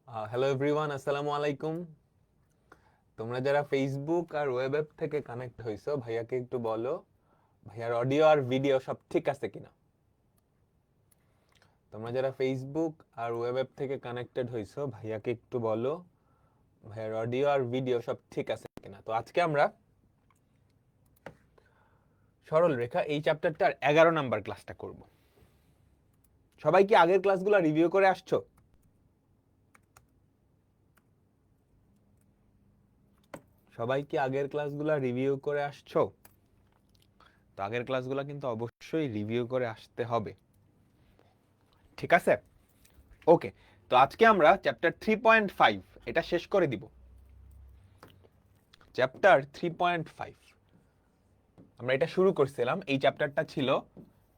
Hello everyone, আসসালামু আলাইকুম। তোমরা যারা ফেসবুক আর ওয়েব অ্যাপ থেকে কানেক্ট হইছো, ভাইয়াকে একটু বলো ভাইয়ার অডিও আর ভিডিও সব ঠিক আছে কিনা। তোমরা যারা ফেসবুক আর ওয়েব অ্যাপ থেকে কানেক্টেড হইছো, ভাইয়াকে একটু বলো ভাইয়ার অডিও আর ভিডিও সব ঠিক আছে কিনা। তো আজকে আমরা সরল রেখা এই চ্যাপ্টারটার 11 নাম্বার ক্লাসটা করব। সবাই কি আগের ক্লাসগুলো রিভিউ করে আসছো? সবাই কি আগের ক্লাসগুলো রিভিউ করে আসছো? তো আগের ক্লাসগুলো কিন্তু অবশ্যই রিভিউ করে আসতে হবে, ঠিক আছে? ওকে, তো আজকে আমরা চ্যাপ্টার 3.5 এটা শেষ করে দিব। চ্যাপ্টার 3.5 আমরা এটা শুরু করছিলাম, এই চ্যাপ্টারটা ছিল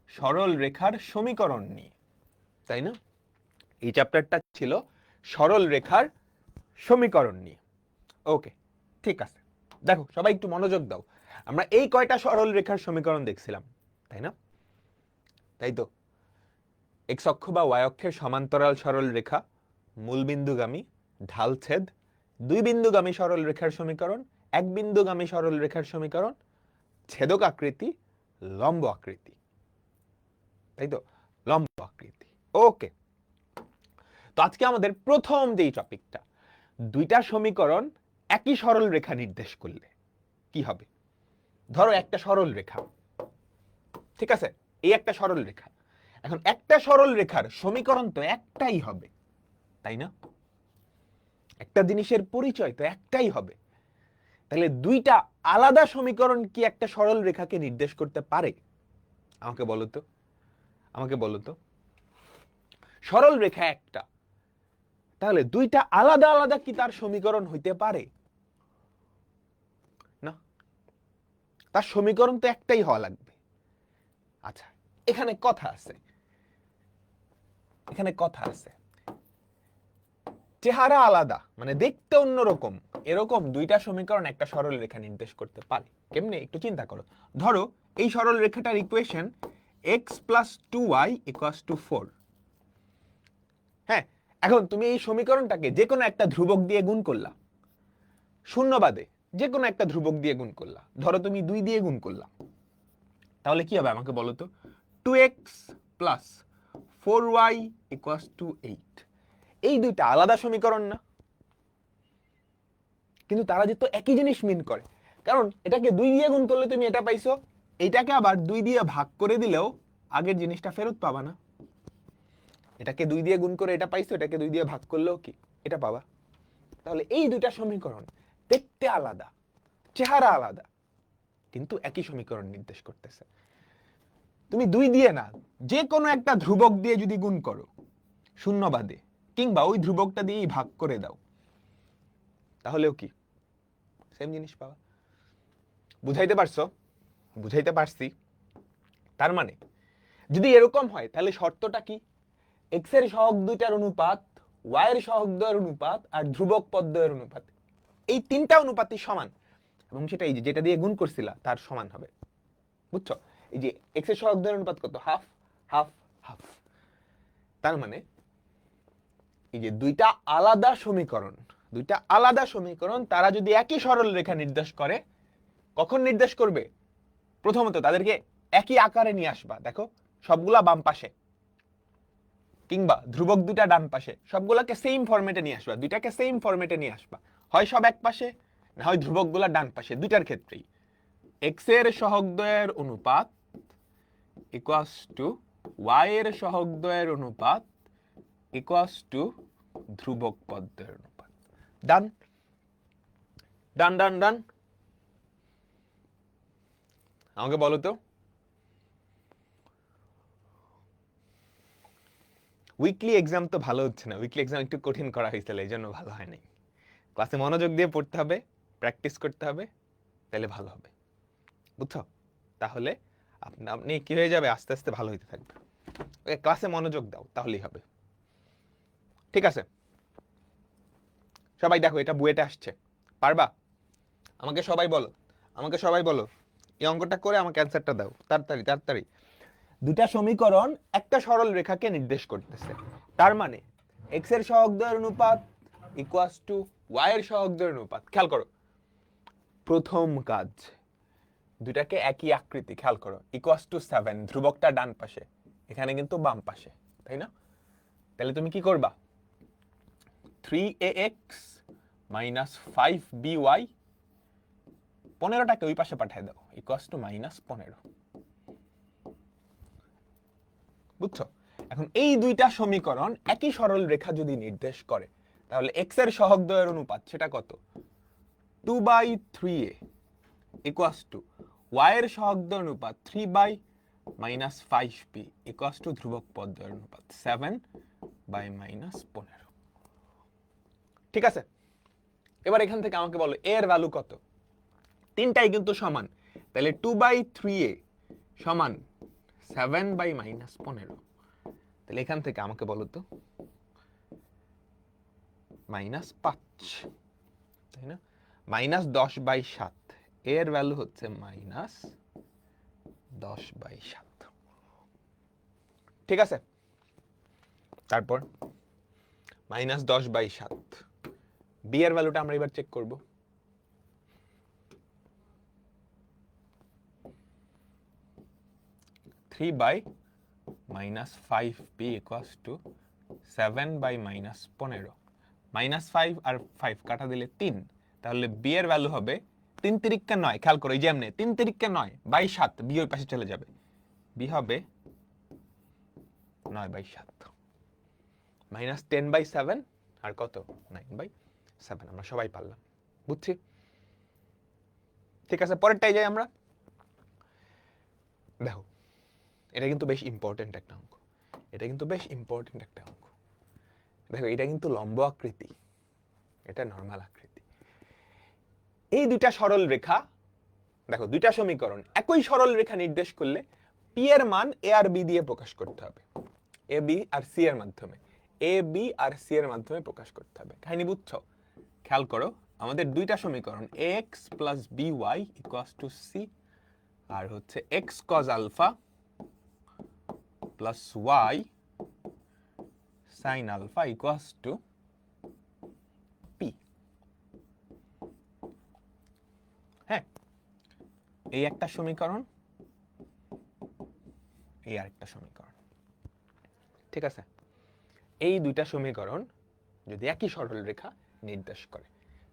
সরল রেখার সমীকরণ নিয়ে, তাই না? এই চ্যাপ্টারটা ছিল সরল রেখার সমীকরণ নিয়ে। ওকে, ঠিক আছে। দেখো সবাই একটু মনোযোগ দাও। আমরা এই কয়টা সরল রেখার সমীকরণ দেখছিলাম, তাই না? তাই তো, এক্স অক্ষ বা ওয়াই অক্ষের সমান্তরাল সরল রেখা, মূলবিন্দুগামী, ঢালছেদ, দুই বিন্দুগামী সরল রেখার সমীকরণ, এক বিন্দুগামী সরল রেখার সমীকরণ, ছেদক আকৃতি, লম্ব আকৃতি, তাই তো, লম্ব আকৃতি। ওকে, তো আজকে আমাদের প্রথম যেই টপিকটা, দুইটা সমীকরণ একই সরল রেখা নির্দেশ করলে কি হবে। ধরো একটা সরল রেখা, ঠিক আছে, এই একটা সরল রেখা। এখন একটা সরল রেখার সমীকরণ তো একটাই হবে, তাই না? একটা জিনিসের পরিচয় তো একটাই হবে। তাহলে দুইটা আলাদা সমীকরণ কি একটা সরল রেখাকে নির্দেশ করতে পারে? আমাকে বলো তো, আমাকে বলো তো। সরল রেখা একটা, তাহলে দুইটা আলাদা আলাদা কি তার সমীকরণ হইতে পারে? না, তার সমীকরণ তো একটাই হওয়া লাগবে। আচ্ছা, এখানে কথা আছে, এখানে কথা আছে। চেহারা আলাদা, মানে দেখতে অন্যরকম, এরকম দুইটা সমীকরণ একটা সরল রেখা নির্দেশ করতে পারে। কেমনে একটু চিন্তা করো। ধরো এই সরল রেখাটার ইকুয়েশন x + 2y = 4। হ্যাঁ, এখন তুমি এই সমীকরণটাকে যে কোনো একটা ধ্রুবক দিয়ে গুণ করলা, শূন্যবাদে যে কোনো একটা ধ্রুবক দিয়ে গুণ করলা, ধরো তুমি 2 দিয়ে গুণ করলা, তাহলে কি হবে আমাকে বলো তো। 2x + 4y = 8। এই দুইটা আলাদা সমীকরণ না, কিন্তু তারা যে তো একই জিনিস মিন করে। কারণ এটাকে 2 দিয়ে গুণ করলে তুমি এটা পাইছো, এইটাকে আবার 2 দিয়ে ভাগ করে দিলেও আগের জিনিসটা ফেরত পাবা না। এটাকে 2 দিয়ে গুণ করে এটা পাইছো, এটাকে 2 দিয়ে ভাগ করলেও কি এটা পাবা। তাহলে এই দুইটা সমীকরণ দেখতে আলাদা, চেহারা আলাদা, কিন্তু একই সমীকরণ নির্দেশ করতেছে। তুমি 2 দিয়ে না, যে কোনো একটা ধ্রুবক দিয়ে যদি গুণ করো শূন্যবাদে, কিংবা ওই ধ্রুবকটা দিয়েই ভাগ করে দাও, তাহলেও কি সেম জিনিস পাবা। বুঝাইতে পারছো? বুঝাইতে পারছি। তার মানে যদি এরকম হয় তাহলে শর্তটা কি? এক্স এর সহগ দুইটার অনুপাত, ওয়াই এর সহগ দ্বয়ের অনুপাত, আর ধ্রুবক পদ দ্বয়ের অনুপাত, এই তিনটা অনুপাতই সমান, এবং সেটা এই যে যেটা দিয়ে গুণ করছিলা তার সমান হবে। বুঝছো? এই যে এক্স এর সহগ দ্বয়ের অনুপাত কত? Half half half. তার মানে এই যে দুইটা আলাদা সমীকরণ, দুইটা আলাদা সমীকরণ তারা যদি একই সরল রেখা নির্দেশ করে, কখন নির্দেশ করবে? প্রথমত তাদেরকে একই আকারে নিয়ে আসবা। দেখো সবগুলা বাম পাশে, কিংবা ধ্রুবক দুটা ডান পাশে, সবগুলোকে সেম ফরম্যাটে নিয়ে আসবা, দুইটাকে সেম ফরম্যাটে নিয়ে আসবা। হয় সব এক পাশে, না হয় ধ্রুবকগুলা ডান পাশে। দুইটার ক্ষেত্রেই এক্স এর সহগদ্বয়ের অনুপাত ইকুয়ালস টু ওয়াই এর সহগদ্বয়ের অনুপাত ইকুয়ালস টু ধ্রুবক পদ্মের অনুপাত। ডান ডান ডান ডান। আমাকে বলো তো, উইকলি এক্সাম তো ভালো হচ্ছে না, উইকলি এক্সাম একটু কঠিন করা হয়েছিল, এই জন্য ভালো হয় নাই। ক্লাসে মনোযোগ দিয়ে পড়তে হবে, প্র্যাকটিস করতে হবে, তাহলে ভালো হবে। বুঝছো? তাহলে আপনি কি হয়ে যাবে, আস্তে আস্তে ভালো হইতে থাকবে। ওকে, ক্লাসে মনোযোগ দাও, তাহলেই হবে। ঠিক আছে, সবাই দেখো এটা বুয়েটে আসছে, পারবা? আমাকে সবাই বলো, আমাকে সবাই বলো, এই অঙ্কটা করে আমাকে অ্যান্সারটা দাও তাড়াতাড়ি তাড়াতাড়ি। দুটা সমীকরণ একটা সরল রেখাকে নির্দেশ করতেছে, তার মানে এক্স এর সহগদ্বয়ের অনুপাত ইকুয়ালস টু ওয়াই এর সহগদ্বয়ের অনুপাত। খেয়াল করো, প্রথম কাজ, দুটাকে একই আকৃতি, খেয়াল করো, ইকুয়ালস টু 7, ধ্রুবকটা ডান পাশে, এখানে কিন্তু বাম পাশে, তাই না? তাহলে তুমি কি করবা? 3ax মাইনাস 5by, 15টাকে ওই পাশে পাঠিয়ে দাও, ইকুয়ালস টু -15। বুঝছো? এখন এই দুইটা সমীকরণ একই সরল রেখা যদি নির্দেশ করে, তাহলে x এর সহগদ্বয়ের অনুপাত সেটা কত? 2/3a ইকুয়ালস টু y এর সহগদ্বয়ের অনুপাত 3/-5b ইকুয়ালস টু ধ্রুবক পদদ্বয়ের অনুপাত 7/-15। ঠিক আছে, এবার এখান থেকে আমাকে বলো a এর ভ্যালু কত? তিনটাই কিন্তু সমান, তাহলে 2/3a সমান 7/-15। তাহলে এখান থেকে আমাকে বলো তো -5, তাই না? -10/7, এর ভ্যালু হচ্ছে -10/7। ঠিক আছে, তারপর -10/7, বি এর ভ্যালুটা আমরা এবার চেক করব। (3/-5b equals to 7/-15) -5 আর 5 কাটা দিলে 3, তাহলে বি এর ভ্যালু হবে 3 তিরিক্কা 9। খেয়াল করো, এই যে এমনি 3 তিরিক্কা 9/7, বি ওই পাশে চলে যাবে, বি হবে 9/7, -10/7 আর কত 9/7। আমরা সবাই পারলাম, বুঝছি? ঠিক আছে, পরেরটাই যাই আমরা। দেখো, এটা কিন্তু বেশ ইম্পর্টেন্ট একটা অঙ্ক, এটা কিন্তু বেশ ইম্পর্টেন্ট একটা অঙ্ক। দেখো, এটা কিন্তু লম্ব আকৃতি, এটা নরমাল আকৃতি। এই দুইটা সরল রেখা, দেখো দুইটা সমীকরণ একই সরল রেখা নির্দেশ করলে পি এর মান এ আর বি দিয়ে প্রকাশ করতে হবে, এ বি আর সি এর মাধ্যমে, এ বি আর সি এর মাধ্যমে প্রকাশ করতে হবে। কাহিনী বুঝছো? খেয়াল করো, আমাদের দুইটা সমীকরণ ax plus by equals to c, আর হচ্ছে x cos alpha plus y sin alpha equals to p. হ্যাঁ, এই একটা সমীকরণ, এই আরেকটা সমীকরণ। ঠিক আছে, এই দুইটা সমীকরণ যদি একই সরল রেখা নির্দেশ করে,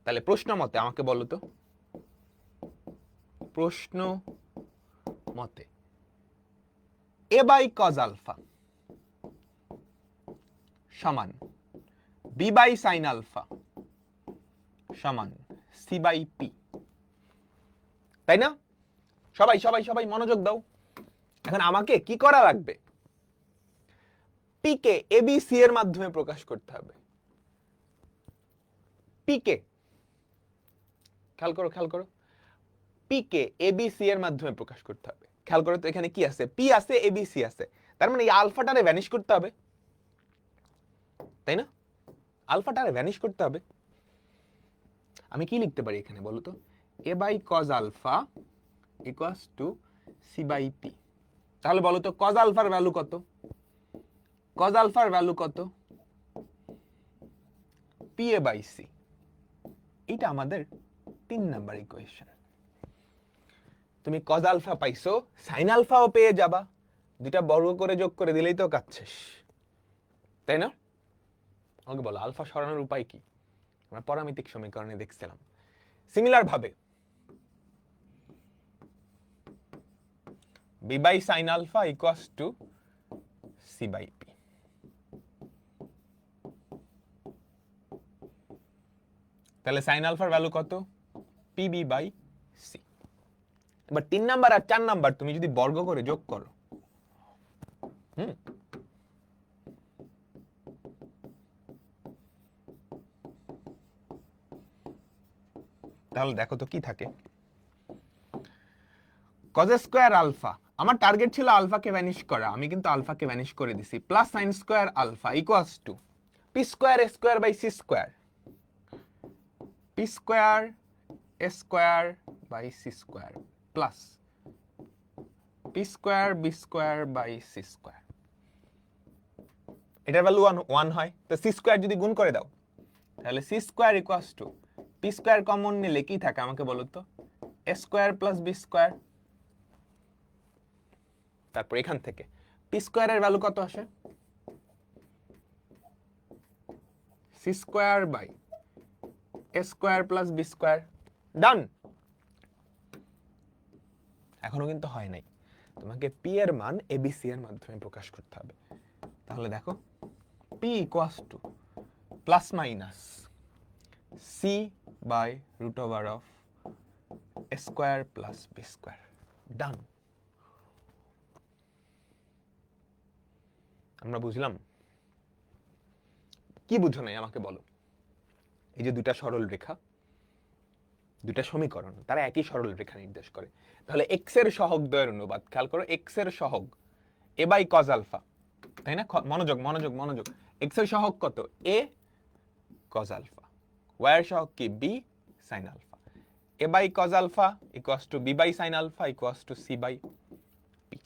তাহলে প্রশ্ন মতে আমাকে বলো তো, প্রশ্ন মতে a বাই cos আলফা সমান b বাই sin আলফা সমান c বাই পি, তাই না? সবাই সবাই সবাই মনোযোগ দাও। এখন আমাকে কি করা লাগবে? P K A B C এর মাধ্যমে প্রকাশ করতে হবে। পি কে, খেয়াল করো খেয়াল করো, P K A B C এর মাধ্যমে প্রকাশ করতে হবে। খেয়াল করো তো, এখানে কি আছে? পি আছে, এ বি সি আছে, তার মানে এই আলফাটারে ভ্যানিশ করতে হবে, তাই না? আলফাটারে ভ্যানিশ করতে হবে। আমি কি লিখতে পারি এখানে বলো তো? A by cos alpha equals to C by P. তাহলে বলো তো কজ আলফার ভ্যালু কত? কজ আলফার ভ্যালু কত? P A by C. এটা আমাদের 3 নাম্বার ইকুয়েশন। তুমি কজ আলফা পাইছো, সাইন আলফাও পেয়ে যাবা, দুটা বর্গ করে যোগ করে দিলেই তো কাজ শেষ, তাই না? আমাকে বলো আলফা সরানোর উপায় কি? আমরা পরামিতিক সমীকরণে দেখছিলাম। সিমিলার ভাবে B by sine alpha equals to C by P. তাহলে সাইন আলফার ভ্যালু কত? P B by C. এবার 3 নাম্বার আর 4 নাম্বার তুমি যদি বর্গ করে যোগ করো, তাহলে দেখো তো কি থাকে। cos স্কয়ার আলফা, আমার টার্গেট ছিল আলফাকে ভ্যানিশ করা, আমি কিন্তু আলফাকে ভ্যানিশ করে দিছি, plus sine square alpha equals to P square A square by C square, P square A square by C square plus P square B square by C square. এটার value 1 হয়, তো C square যদি গুণ করে দাও, তাহলে c square equals to p square common নিলে কি থাকে আমাকে বলো তো, a square plus b square. তারপর এখান থেকে পি স্কোয়ারের ভ্যালু কত আসে, c square by a square plus b square. Done. এখনো কিন্তু হয় নাই, তোমাকে পি এর মান এবিসি এর মাধ্যমে প্রকাশ করতে হবে। তাহলে দেখো p equals to plus minus c by root over of a square plus b square. Done. আমরা বুঝলাম? কি বুঝো নাই আমাকে বলো। এই যে দুটা সরল রেখা, দুটা সমীকরণ, তারা একই সরল রেখা নির্দেশ করে। তাহলে এক্স এর সহগ দ্বয়ের অনুপাত, খেয়াল করো, এক্স এর সহগ এ বাই কজ আলফা, তাই না? মনোযোগ মনোযোগ মনোযোগ। এক্স এর সহগ কত, এ কজ আলফা, ওয়াই এর সহগ কি, B sine alpha. A by cos alpha equals to B by sine alpha equals to C by P.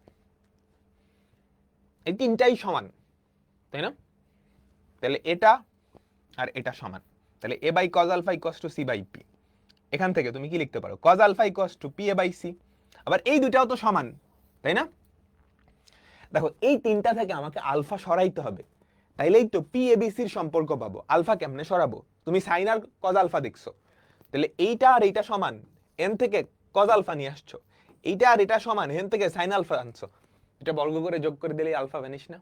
এই তিনটাই সমান, তাই না? তাহলে এটা আর এটা সমান। তাহলে a by cos alpha equals to C by p. এখান থেকে তুমি কি লিখতে পারো, cos alpha equals to p A by c. আবার এই দুটাও তো সমান, তাই না? দেখো এই তিনটা থেকে আমাকে আলফা সরাইতে হবে, তাইলেই তো পি এ বি সির সম্পর্ক পাবো। আলফা কেমনে সরাবো, তুমি সাইন আর কজ আলফা দেখছো, তাহলে এইটা আর এইটা সমান, এন থেকে কজ আলফা নিয়ে আসছো, এইটা আর এটা সমান, এন থেকে সাইন আলফা আনছো, এটা বর্গ করে যোগ করে দিলেই আলফা ভ্যানিশ না?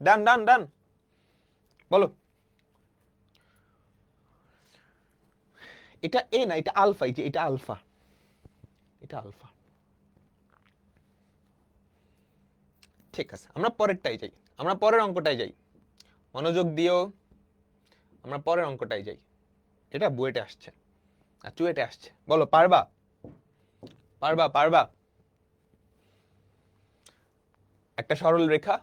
ডান ডান ডান, বলো। এটা এ না, এটা আলফা, এই যে এটা আলফা, এটা আলফা। ঠিক আছে, আমরা পরেরটাই যাই, আমরা পরের অঙ্কটাই যাই, মনোযোগ দিও। আমরা পরের অঙ্কটাই যাই, এটা বুয়েটে আসছে আর চুয়েটে আসছে। বলো, পারবা? পারবা পারবা? একটা সরল রেখা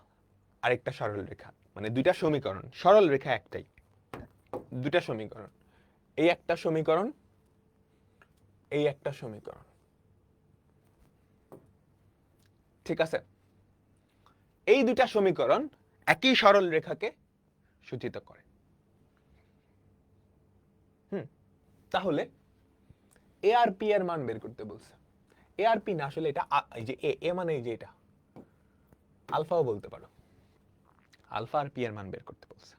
আর একটা সরল রেখা, মানে দুইটা সমীকরণ, সরল রেখা একটাই, দুইটা সমীকরণ, এই একটা সমীকরণ, এই একটা সমীকরণ, ঠিক আছে? এই দুইটা সমীকরণ একই সরল রেখাকে সূচিত করে। তাহলে এ আর পি এর মান বের করতে বলছে। এ আর পি না, আসলে এটা এই যে এ মানে এই যে এটা আলফাও বলতে পারো। আলফা আর পি এর মান বের করতে বলছে।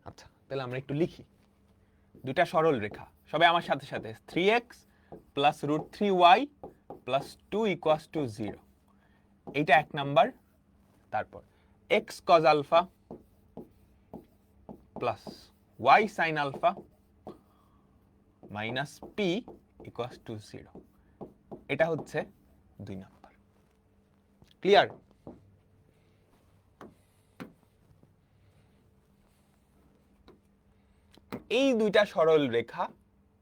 আচ্ছা, তাহলে আমরা একটু লিখি। দুটা সরল রেখা, সবাই আমার সাথে সাথে, 3x plus root 3y plus 2 equals to 0, এইটা এক নাম্বার। তারপর x cos alpha plus y sin alpha minus p equals to 0, এটা হচ্ছে 2 নাম্বার। ক্লিয়ার? এই দুইটা সরল রেখা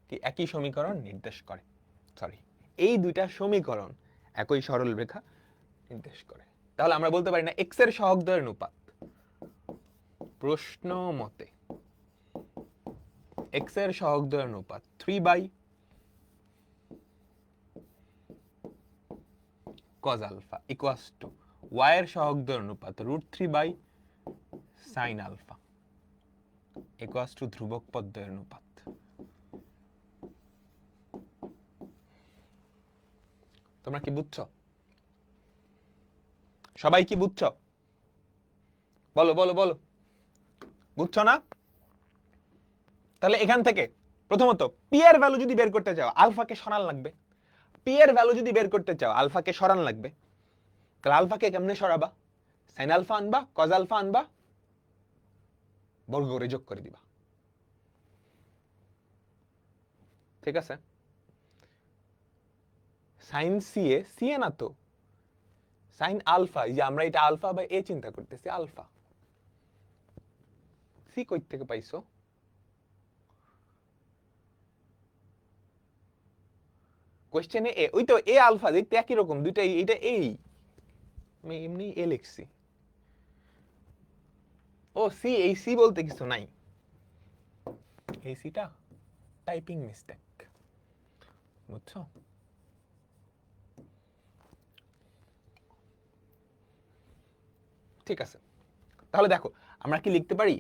কি একই সমীকরণ নির্দেশ করে, সরি, এই দুইটা সমীকরণ একই সরল রেখা নির্দেশ করে। তাহলে আমরা বলতে পারি না x এর সহগ দ্বয়ের অনুপাত, প্রশ্ন মতে x এর সহগ দ্বয়ের অনুপাত 3 by cos alpha equals to y এর সহগ দ্বয়ের অনুপাত root 3 by sin alpha equals to ধ্রুবক পদ দ্বয়ের অনুপাত। তোমরা কি বুঝছো? সবাই কি বুঝছো? বলো বলো বলো, বুঝছো না? তাহলে এখান থেকে প্রথমত পি এর ভ্যালু যদি বের করতে চাও আলফাকে সরান লাগবে। পি এর ভ্যালু যদি বের করতে চাও আলফাকে সরান লাগবে। তাহলে আলফাকে কেমনে সরাবা? সাইন আলফা আনবা, কজ আলফা আনবা, বর্গ করে যোগ করে দিবা। ঠিক আছে? সাইন সি এ, সি এ না তো, সাইন আলফা, এই যে আমরা এটা আলফা বা এ চিন্তা করতেছি, আলফা। সি কই থেকে পাইছো? কোশ্চেনে এ, ওই তো এ আলফা, দেখতে একই রকম দুইটাই, এটা এই, আমি এমনি এ লিখছি। ও সি, এই সি বলতে কিছু নাই, এই সিটা টাইপিং মিস্টেক, বুঝছো? ঠিক আছে, তাহলে দেখো আমরা কি লিখতে পারি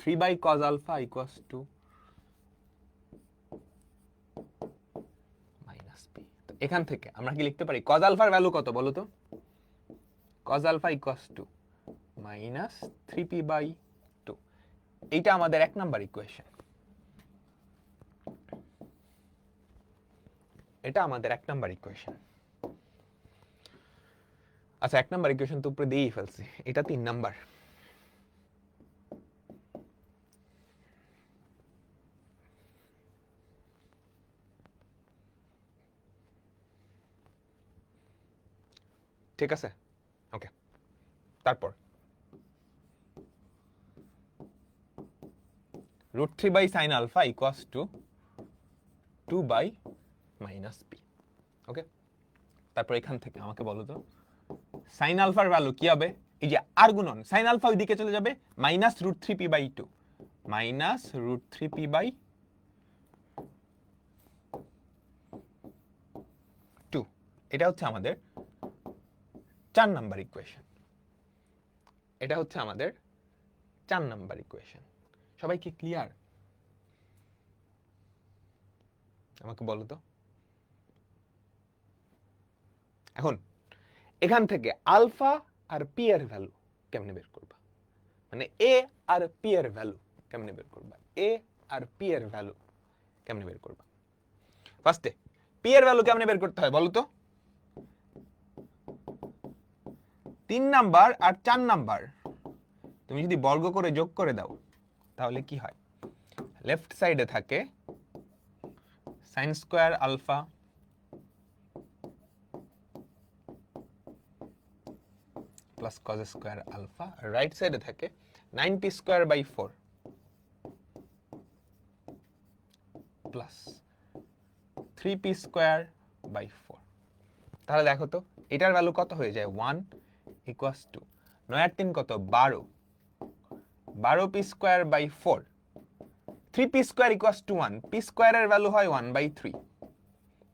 3/cos alpha equals to minus P. এখান থেকে আমরা কি লিখতে পারি cos আলফার ভ্যালু কত বলো তো? cos alpha equals to minus 3p/2। এইটা আমাদের 1 নাম্বার ইকুয়েশন। এটা আমাদের 1 নাম্বার ইকুয়েশন। আচ্ছা 1 নাম্বার ইকুয়েশন তো উপরে দিয়েই ফেলছি, এটা 3 নাম্বার। ঠিক আছে, ওকে। তারপর √3/sin alpha equals two 2/-p। ওকে, তারপর এখান থেকে আমাকে বলো তো sin আলফার ভ্যালু কি হবে? এই যে আর গুণন sin আলফা ওইদিকে চলে যাবে, মাইনাস √3p/2, মাইনাস √3p/2। এটা হচ্ছে আমাদের 4 নাম্বার ইকুয়েশন। এটা হচ্ছে আমাদের 4 নাম্বার ইকুয়েশন। সবাই কি ক্লিয়ার? আমাকে বলো তো। এখন এখান থেকে আলফা আর পি এর ভ্যালু কেমনে বের করবা? মানে এ আর পি এর ভ্যালু কেমনে বের করবা? এ আর পি এর ভ্যালু কেমনে বের করবা? ফার্স্টে পি এর ভ্যালু কেমনে বের করতে হয় বলো তো? 3 নাম্বার আর 4 নাম্বার তুমি যদি বর্গ করে যোগ করে দাও তাহলে কি হয়? লেফট সাইডে থাকে sin square alpha plus cos square alpha, right সাইডে থাকে 9p²/4 প্লাস 3p²/4। তাহলে দেখো তো এটার ভ্যালু কত হয়ে যায়? 1 ইকুয়ালস টু 9 আর 3 কত? 12, 12p²/4, 3p² equals to 1, p² এর ভ্যালু হয় 1/3।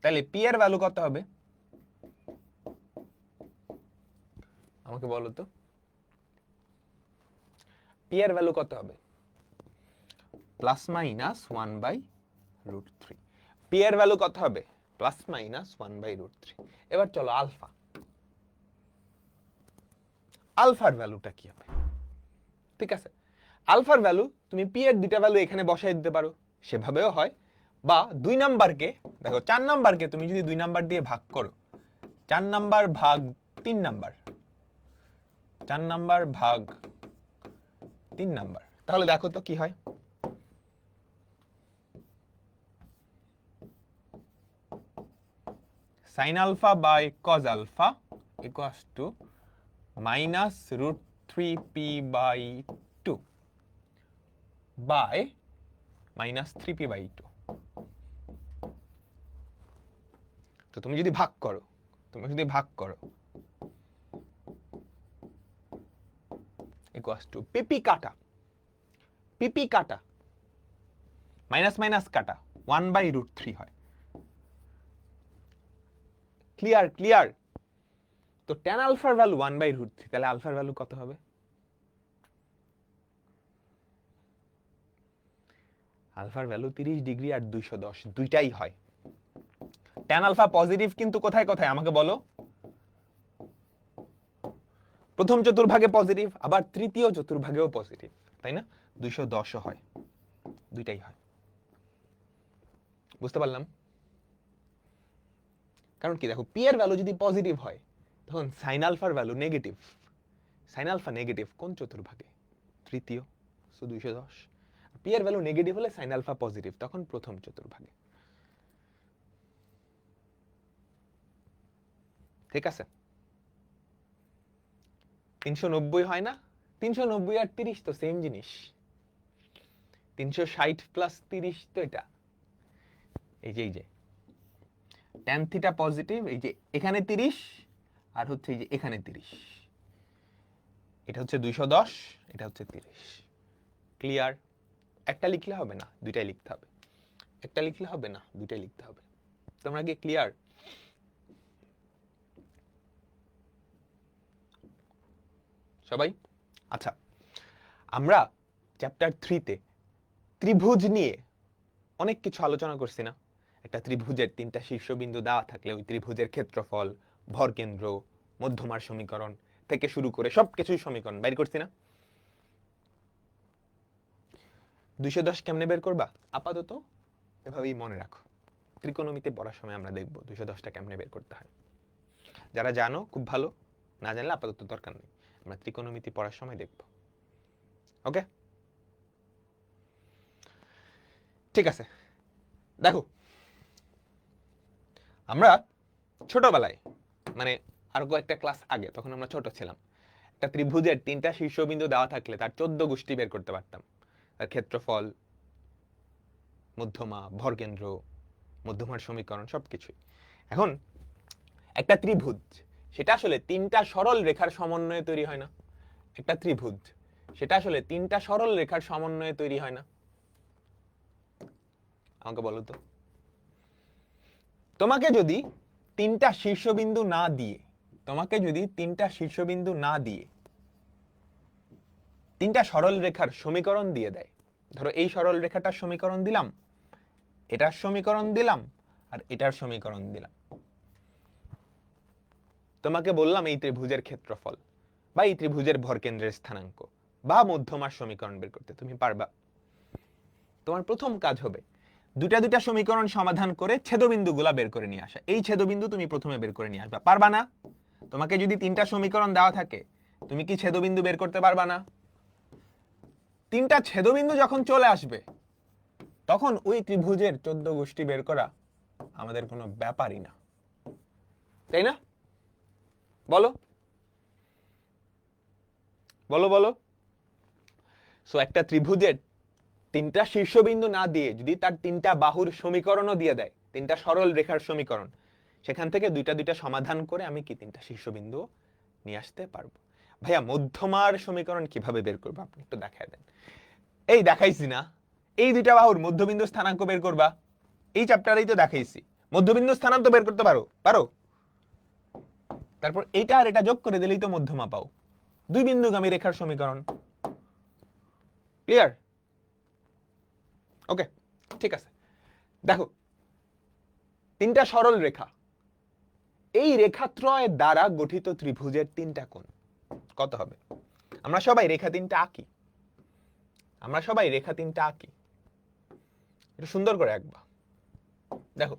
তাহলে p এর ভ্যালু কত হবে আমাকে বলো তো? p এর ভ্যালু কত হবে? Plus minus 1/√3। p এর ভ্যালু কত হবে? Plus minus 1/√3। এবার চলো আলফা। আলফার ভ্যালুটা কি হবে? ঠিক আছে, আলফার ভ্যালু তুমি পি এর দুইটা ভ্যালু এখানে বসাই দিতে পারো, সেভাবেও হয়। বা 2 নাম্বারকে দেখো 4 নাম্বারকে তুমি যদি 2 নাম্বার দিয়ে ভাগ করো, 4 নাম্বার ভাগ 3 নাম্বার, 4 নাম্বার ভাগ 3 নাম্বার, তাহলে দেখো তো কি হয়? sin alpha by cos alpha equals to minus √3p/2 by minus 3p/2। তো তুমি যদি ভাগ করো ইকুয়ালস টু পিপি কাটা মাইনাস মাইনাস কাটা 1/√3 হয়। ক্লিয়ার? তো tan আলফার ভ্যালু 1/√3, তাহলে আলফার ভ্যালু কত হবে? আলফার ভ্যালু 30 ডিগ্রি আর 210 দুইটাই হয়। tan আলফা পজিটিভ কিন্তু কোথায় কোথায় আমাকে বলো? প্রথম চতুর্ভাগে পজিটিভ, আবার তৃতীয় চতুর্ভাগেও পজিটিভ, তাই না? 210ও হয়, দুইটাই হয়। বুঝতে পারলাম? কারণ কি দেখো পি এর ভ্যালু যদি পজিটিভ হয় তখন sin আলফার value negative. sin alpha negative কোন চতুর্ভাগে? তৃতীয়, সো 210। পি এর ভ্যালু নেগেটিভ হলে sin আলফা পজিটিভ, তখন প্রথম চতুর্ভাগে। ঠিক আছে? 390 হয় না? 390 আর 30 তো সেম জিনিস। 360 প্লাস 30 তো এটা। এই যে tan থিটা পজিটিভ, এই যে এখানে 30 আর হচ্ছে এই যে এখানে 30। এটা হচ্ছে 210, এটা হচ্ছে 30। ক্লিয়ার? একটা লিখলে হবে না, দুইটাই লিখতে হবে। একটা লিখলে হবে না, দুইটাই লিখতে হবে। তোমরা কি ক্লিয়ার? সবাই? আচ্ছা, আমরা চ্যাপ্টার 3-তে ত্রিভুজ নিয়ে অনেক কিছু আলোচনা করছি না? একটা ত্রিভুজের 3টা শীর্ষবিন্দু দেওয়া থাকলে ওই ত্রিভুজের ক্ষেত্রফল, ভরকেন্দ্র, মধ্যমার সমীকরণ থেকে শুরু করে সবকিছুই সমীকরণ বাইর করছি না? 210 কেমনে বের করবা? আপাতত এভাবেই মনে রাখো, ত্রিকোণমিতি পড়ার সময় আমরা দেখব 210টা কেমনে বের করতে হয়। যারা জানো খুব ভালো, না জানলে আপাতত দরকার নেই, আমরা ত্রিকোণমিতি পড়ার সময় দেখব। ওকে, ঠিক আছে। দেখো, আমরা ছোটবেলায়, মানে আরো কয়েকটা ক্লাস আগে, তখন আমরা ছোট ছিলাম, একটা ত্রিভুজের 3টা শীর্ষবিন্দু দেওয়া থাকলে তার 14 গোষ্ঠী বের করতে পারতাম। তার ক্ষেত্রফল, মধ্যমা, ভরকেন্দ্র, মধ্যমার সমীকরণ সবকিছুই। এখন একটা ত্রিভুজ, সেটা আসলে 3টা সরল রেখার সমন্বয়ে তৈরি হয় না? একটা ত্রিভুজ সেটা আসলে 3টা সরল রেখার সমন্বয়ে তৈরি হয় না? আমাকে বলো তো। তোমাকে যদি 3টা শীর্ষবিন্দু না দিয়ে, 3টা সরল রেখার সমীকরণ দিয়ে দেয়, ধরো এই সরল রেখাটার সমীকরণ দিলাম, এটার সমীকরণ দিলাম, আর এটার সমীকরণ দিলাম, তোমাকে বললাম এই ত্রিভুজের ক্ষেত্রফল বা এই ত্রিভুজের ভরকেন্দ্রের স্থানাঙ্ক বা মধ্যমার সমীকরণ বের করতে, তুমি পারবা? তোমার প্রথম কাজ হবে দুটা সমীকরণ সমাধান করে ছেদবিন্দুগুলা বের করে নিয়ে আসা। এই ছেদবিন্দু তুমি প্রথমে বের করে নিয়ে আসবা, পারবা না? তোমাকে যদি 3টা সমীকরণ দেওয়া থাকে, তুমি কি ছেদবিন্দু বের করতে পারবা না? 3টা ছেদবিন্দু যখন চলে আসবে, তখন ওই ত্রিভুজের 14 গোষ্ঠী বের করা আমাদের কোনো ব্যাপারই না, তাই না? বলো বলো বলো। সো একটা ত্রিভুজের 3টা শীর্ষবিন্দু না দিয়ে যদি তার 3টা বাহুর সমীকরণও দিয়ে দেয়, 3টা সরল রেখার সমীকরণ, সেখান থেকে দুইটা সমাধান করে আমি কি 3টা শীর্ষবিন্দু নিয়ে আসতে পারবো। ভাইয়া, মধ্যমার সমীকরণ কিভাবে বের করবো আপনি একটু দেখায় দেন। এই দেখাইছি না, এই দুইটা বাহুর মধ্যবিন্দু স্থানাঙ্ক বের করবা, এই চ্যাপ্টারেই তো দেখাইছি। মধ্যবিন্দু স্থানাঙ্ক বের করতে পারো? তারপর এইটা আর এটা যোগ করে দিলেই তো মধ্যমা পাও। দুই বিন্দুগামী রেখার সমীকরণ। ক্লিয়ার? ওকে, ঠিক আছে। দেখো, 3টা সরল রেখা, এই রেখাত্রয় দ্বারা গঠিত ত্রিভুজের 3টা কোণ কত হবে? আমরা সবাই রেখা 3টা আঁকি, এটা সুন্দর করে আঁকবা। দেখো,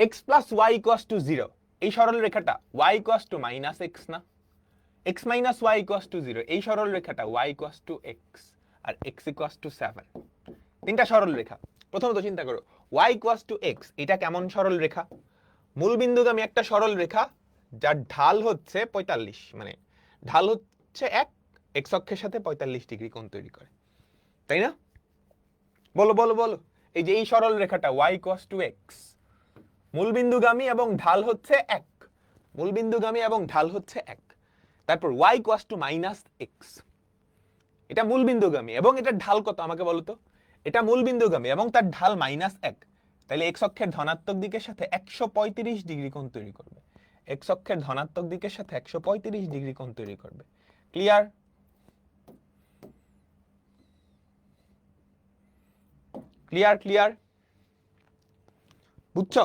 x plus y equals to 0, এই সরল রেখাটা y equals to minus x না? x minus y equals to 0, এই সরল রেখাটা y equals to x R x equals to 7। 3টা সরল রেখা। প্রথমত চিন্তা করো, y equals to x, এটা কেমন সরল রেখা? মূলবিন্দুগামী একটা সরল রেখা যার ঢাল হচ্ছে 45, মানে ঢাল হচ্ছে 1, x অক্ষের সাথে 45 ডিগ্রি কোণ তৈরি করে, তাই না? বলো বলো বলো। এই যে এই সরল রেখাটা y equals to x, মূলবিন্দুগামী এবং ঢাল হচ্ছে 1, তারপর y equals to minus x, এটা মূলবিন্দুগামী এবং এটার ঢাল কত আমাকে বলো তো? এটা মূলবিন্দুগামী এবং তার ঢাল -1, তাহলে x অক্ষের ধনাত্মক দিকের সাথে 135 ডিগ্রি কোণ তৈরি করবে। x অক্ষের ধনাত্মক দিকের সাথে 135 ডিগ্রি কোণ তৈরি করবে। ক্লিয়ার? ক্লিয়ার? বুঝছো?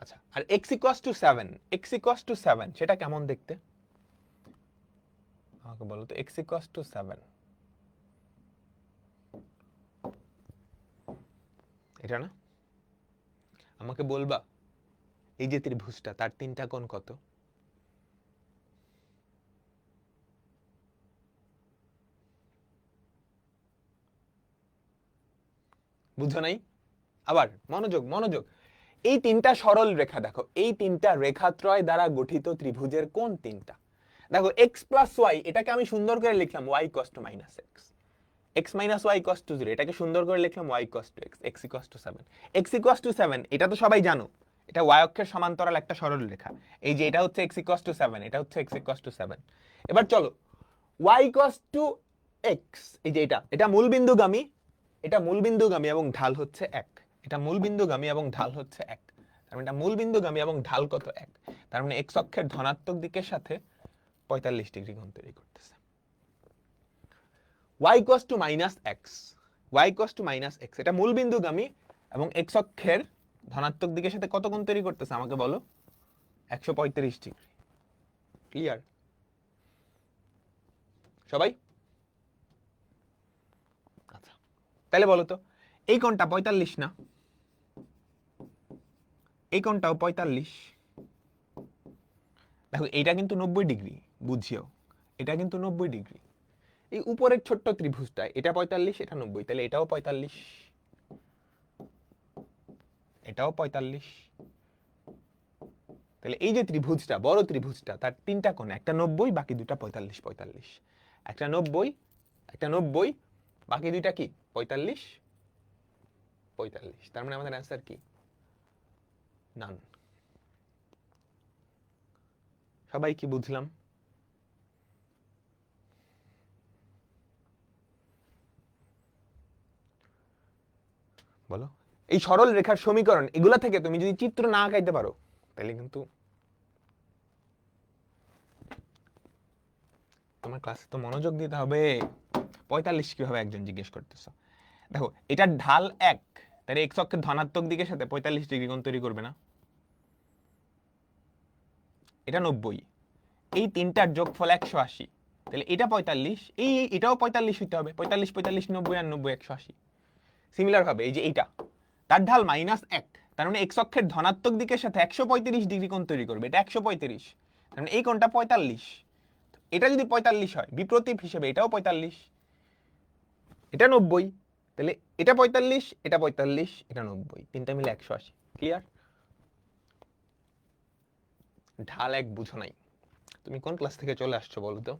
আচ্ছা, আর x equals to 7, সেটা কেমন দেখতে আমাকে বলো তো? x equals to 7, এটা না? আমাকে বলবা এই যে ত্রিভুজটা, তার 3টা কোণ কত? বুঝছো নাই? আবার মনোযোগ। এই 3টা সরল রেখা দেখো, এই 3টা রেখাত্রয় দ্বারা গঠিত ত্রিভুজের কোণ 3টা। দেখো, x plus y, এটাকে আমি সুন্দর করে লিখলাম y equals to minus x, x minus y equals to 0, এটাকে সুন্দর করে লিখলাম y equals to x, x equals to 7। x equals to 7, এটা তো সবাই জানো, এটা y অক্ষের সমান্তরাল একটা সরল রেখা। এই যে এটা হচ্ছে x equals to 7, এটা হচ্ছে x equals to 7। এবার চলো, y equals to এক্স, এই যে এটা মূল বিন্দুগামী, এটা মূল বিন্দুগামী এবং ঢাল হচ্ছে 1, এটা মূল বিন্দুগামী এবং ঢাল হচ্ছে 1, তার মানে এটা মূল বিন্দুগামী এবং ঢাল কত 1, তার মানে এক্স অক্ষের ধনাত্মক দিকের সাথে 45 ডিগ্রি কোণ তৈরি করতেছে। y equals to minus x, y equals to minus x, এটা মূল বিন্দুগামী এবং এক্স অক্ষের ধনাত্মক দিকের সাথে কত কোণ তৈরি করতেছে আমাকে বলো? 135 ডিগ্রি। ক্লিয়ার সবাই? আচ্ছা তাহলে বলো তো এই কোণটা 45 না, এই কোণটাও 45, দেখো এইটা কিন্তু 90 ডিগ্রি, বুঝিও এটা কিন্তু 90 ডিগ্রি। এই উপরের ছোট্ট ত্রিভুজটা এটা 45, এটা 90, তাহলে এটাও 45, এটাও 45। তাহলে এই যে ত্রিভুজটা, বড় ত্রিভুজটা, তার তিনটা কোণ, একটা 90, বাকি দুটা 45 45, একটা 90, একটা 90, বাকি দুইটা কি 45 45, তার মানে আমাদের অ্যান্সার কি? নান। সবাই কি বুঝলাম? বলো এই সরল রেখার সমীকরণ এগুলা থেকে তুমি যদি চিত্র না আঁকাইতে পারো তাহলে কিন্তু তোমার ক্লাসে তো মনোযোগ দিতে হবে। 45 কিভাবে একজন জিজ্ঞেস করতেছ? দেখো এটা ঢাল 1, তাহলে এক্স অক্ষের ধনাত্মক দিকের সাথে 45 ডিগ্রি কোণ তৈরি করবে না? এটা 90, এই তিনটার যোগফল 180, তাহলে এটা 45, এটাও 45 হইতে হবে, 45 45 90 আর 90 180। সিমিলার ভাবে এই যে এইটা, তার ঢাল -1, তার মানে এক্স অক্ষের ধনাত্মক দিকের সাথে 135 ডিগ্রি কোণ তৈরি করবে, এটা 135, তার মানে এই কোণটা 45, এটা যদি 45 হয় বিপ্রতীপ হিসেবে এটাও 45, এটা 90, তাহলে এটা 45, এটা 45, এটা 90, তিনটা মিলে 180। ক্লিয়ার? ঢাল 1 বুঝো নাই? তুমি কোন ক্লাস থেকে চলে আসছো বলো তো?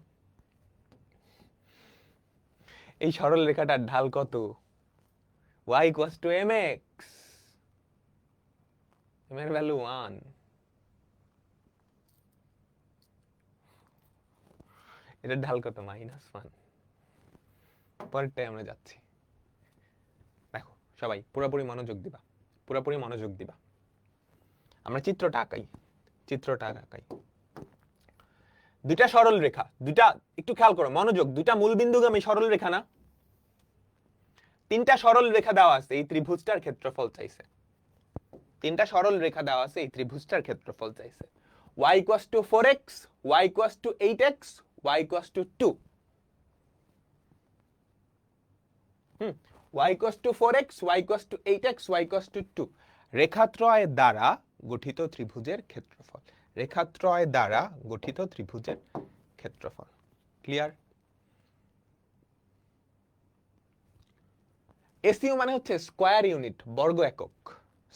এই সরল রেখাটার ঢাল কত? y equals two mx, m এর ভ্যালু 1, এটার ঢাল কত? -1। পরেরটাই আমরা যাচ্ছি। দেখো সবাই পুরোপুরি মনোযোগ দিবা, পুরোপুরি মনোযোগ দিবা। আমরা চিত্রটা আঁকাই, চিত্রটা আঁকাই। দুইটা সরল রেখা, দুইটা একটু খেয়াল করো, মনোযোগ, দুইটা মূল বিন্দুগামী সরল রেখা না? তিনটা সরল রেখা দেওয়া আছে, এই ত্রিভুজটার ক্ষেত্রফল চাইছে। তিনটা সরল রেখা দেওয়া আছে, এই ত্রিভুজটার ক্ষেত্রফল চাইছে। y equals to 4x, y equals to 8x, y equals to 2। y equals to 4x, y equals to 8x, y equals to 2। রেখাত্রয় দ্বারা গঠিত ত্রিভুজের ক্ষেত্রফল, রেখাত্রয় দ্বারা গঠিত ত্রিভুজের ক্ষেত্রফল। ক্লিয়ার? এসইউ মানে হচ্ছে স্কয়ার ইউনিট, বর্গ একক,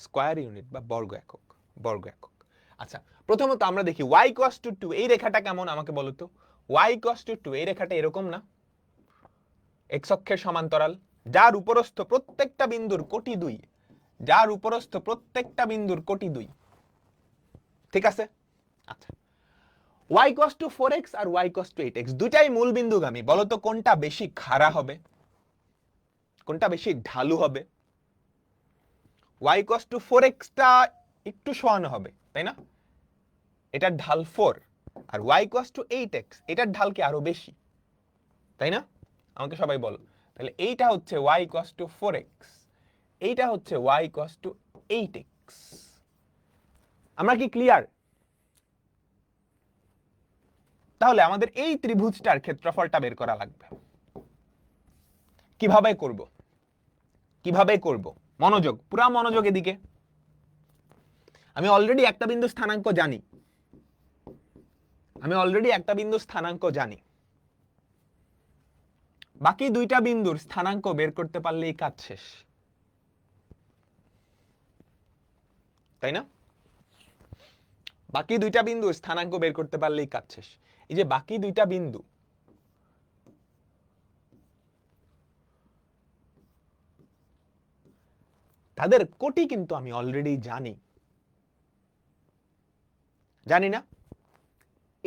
স্কয়ার ইউনিট বা বর্গ একক, বর্গ একক। আচ্ছা প্রথমত আমরা দেখি y ইকুয়ালস টু 2, এই রেখাটা কেমন আমাকে বলো তো? y ইকুয়ালস টু 2, এই রেখাটা এরকম না? এক্স অক্ষের সমান্তরাল, যার উপরস্থ প্রত্যেকটা বিন্দুর কোটি 2, যার উপরস্থ প্রত্যেকটা বিন্দুর কোটি 2। ঠিক আছে? আচ্ছা y ইকুয়ালস টু 4x আর y ইকুয়ালস টু 8x, দুটাই মূল বিন্দুগামী, বলো তো কোনটা বেশি খাড়া হবে, কোনটা বেশি ঢালু হবে? y ইকুয়ালস টু 4x টা একটু সরানো হবে, তাই না? এটার ঢাল 4, আর y ইকুয়ালস টু 8x, এটার ঢাল কি আরো বেশি, তাই না? আমাকে সবাই বলো। তাহলে এইটা হচ্ছে y ইকুয়ালস টু 4x, এইটা হচ্ছে y ইকুয়ালস টু 8x। আমরা কি ক্লিয়ার? তাহলে আমাদের এই ত্রিভুজটার ক্ষেত্রফলটা বের করা লাগবে। কিভাবে করব? কিভাবে করব? মনোযোগ, পুরা মনোযোগ এদিকে। আমি অলরেডি একটা বিন্দু স্থানাঙ্ক জানি, আমি অলরেডি একটা বিন্দু স্থানাঙ্ক জানি, বাকি দুইটা বিন্দুর স্থানাঙ্ক বের করতে পারলেই কাজ শেষ, তাই না? বাকি দুইটা বিন্দুর স্থানাঙ্ক বের করতে পারলেই কাজ শেষ। এই যে বাকি দুইটা বিন্দু, তাদের কোটি কিন্তু আমি অলরেডি জানি, জানি না?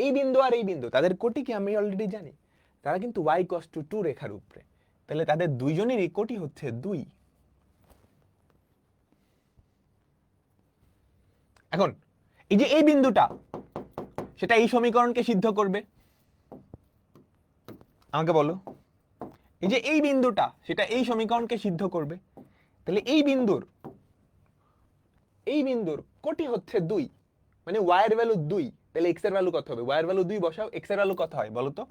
এই বিন্দু আর এই বিন্দু, তাদের কোটি কি আমি অলরেডি জানি। তারা কিন্তু y cos to 2 রেখার উপরে, তাহলে তাদের দুইজনেরই কোটি হচ্ছে 2। এখন এই যে এই বিন্দুটা, সেটা এই সমীকরণকে সিদ্ধ করবে, আমাকে বলো। এই যে এই বিন্দুটা, সেটা এই সমীকরণকে সিদ্ধ করবে, তাহলে এই বিন্দুর কোটি হচ্ছে 2, মানে y এর ভ্যালু 2, তাহলে x এর ভ্যালু কত হবে? y এর ভ্যালু 2 বসাও, x এর ভ্যালু কত হয় বলো তো?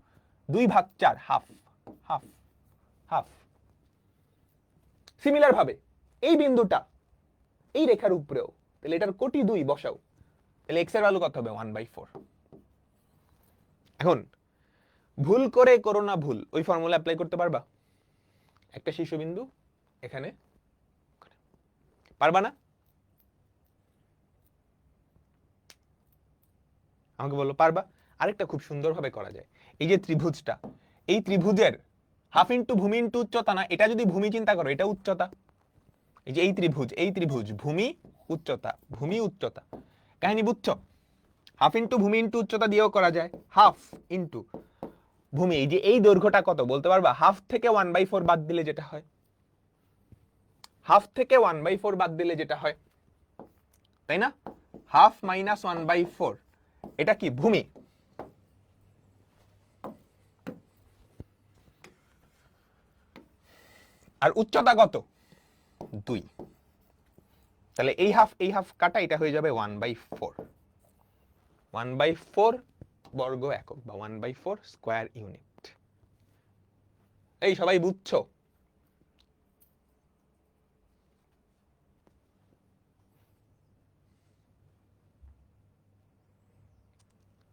2/4, হাফ হাফ হাফ। সিমিলার ভাবে এই বিন্দুটা এই রেখার উপরেও, তাহলে এটার কোটি 2 বসাও, তাহলে x এর ভ্যালু কত হবে? 1/4। এখন ভুল করে করো না ভুল, ওই ফর্মুলা অ্যাপ্লাই করতে পারবা? একটা শীর্ষবিন্দু এখানে, পারবা না? আমাকে বলো পারবা? আরেকটা খুব সুন্দরভাবে করা যায়, এই যে ত্রিভুজটা, এই ত্রিভুজের হাফ ইন্টু ভূমি ইন্টু উচ্চতা না, এটা যদি ভূমি চিন্তা করো, এটা উচ্চতা। এই যে এই ত্রিভুজ ভূমি উচ্চতা, কাহিনী বুঝছো? হাফ ইন্টু ভূমি ইন্টু উচ্চতা দিয়েও করা যায়, হাফ ইন্টু ভূমি। এই যে এই দৈর্ঘ্যটা কত বলতে পারবা? হাফ থেকে 1/4 বাদ দিলে যেটা হয়, হাফ থেকে 1/4 বাদ দিলে যেটা হয়, তাই না? হাফ মাইনাস 1/4, এটা কি? ভূমি। আর উচ্চতা কত? 2। তাহলে এই হাফ কাটা, এটা হয়ে যাবে 1/4, 1/4 বর্গ একক বা 1/4 স্কয়ার ইউনিট। এই সবাই বুঝছো?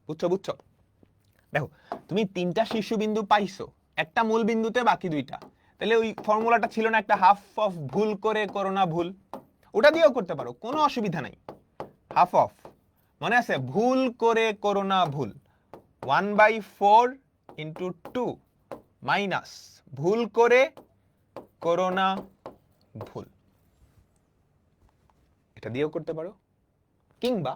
বুঝছো? দেখো, তুমি 3টা শীর্ষবিন্দু পাইছো, একটা মূল বিন্দুতে, বাকি 2টা। তাহলে ওই ফর্মুলাটা ছিল না একটা, হাফ অফ ভুল করে করো না ভুল, ওটা দিয়েও করতে পারো, কোনো অসুবিধা নাই। হাফ অফ, মনে আছে? ভুল করে করো না ভুল, 1/4 ইন্টু 2 মাইনাস ভুল করে করো না ভুল, এটা দিয়েও করতে পারো। কিংবা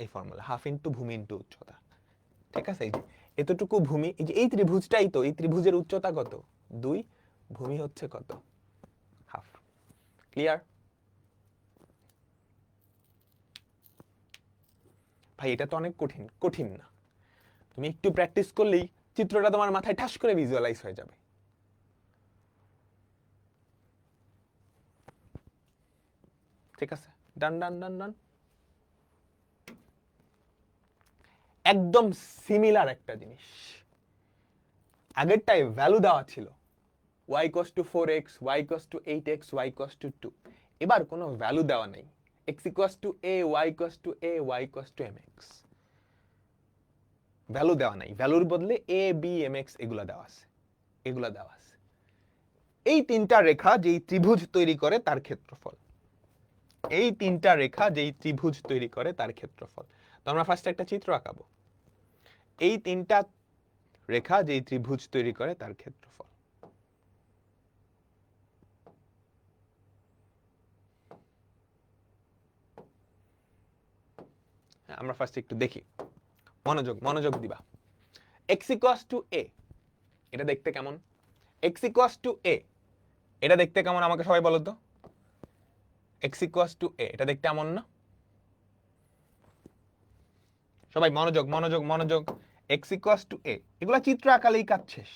এই ফর্মুলা, হাফ ইন্টু ভূমি ইন্টু উচ্চতা, ঠিক আছে? এই যে এতটুকু ভূমি, এই যে এই ত্রিভুজটাই তো, এই ত্রিভুজের উচ্চতা কত? 2, ভূমি হচ্ছে কত? হাফ। ক্লিয়ার? ভাই এটা তো অনেক কঠিন না, তুমি একটু প্র্যাকটিস করলেই চিত্রটা তোমার মাথায় ঠাস করে ভিজুয়ালাইজ হয়ে যাবে। ঠিক আছে, ডান ডান ডান ডান। একদম সিমিলার একটা জিনিস, আগেরটায় ভ্যালু দেওয়া ছিল y cos to 4x, y cos to 8x, y cos to 2, এবার কোনো ভ্যালু দেওয়া নেই, x equals to a, y cos to a, y cos to mx, value দেওয়া নাই, ভ্যালুর বদলে a b mx এগুলা দেওয়া আছে, এই 3টা রেখা যেই ত্রিভুজ তৈরি করে তার ক্ষেত্রফল, এই 3টা রেখা যেই ত্রিভুজ তৈরি করে তার ক্ষেত্রফল। তো আমরা ফার্স্টে একটা চিত্র আঁকাবো, এই 3টা রেখা যেই ত্রিভুজ তৈরি করে তার ক্ষেত্রফল। আমরা ফার্স্ট একটু দেখি, মনোযোগ দিবা। x equals to a, এটা দেখতে কেমন? x equals to a, এটা দেখতে কেমন আমাকে সবাই বলো তো? x equals to a, এটা দেখতে এমন না? সবাই মনোযোগ। x equals to a, এগুলা চিত্র আকালেই কাজ শেষ।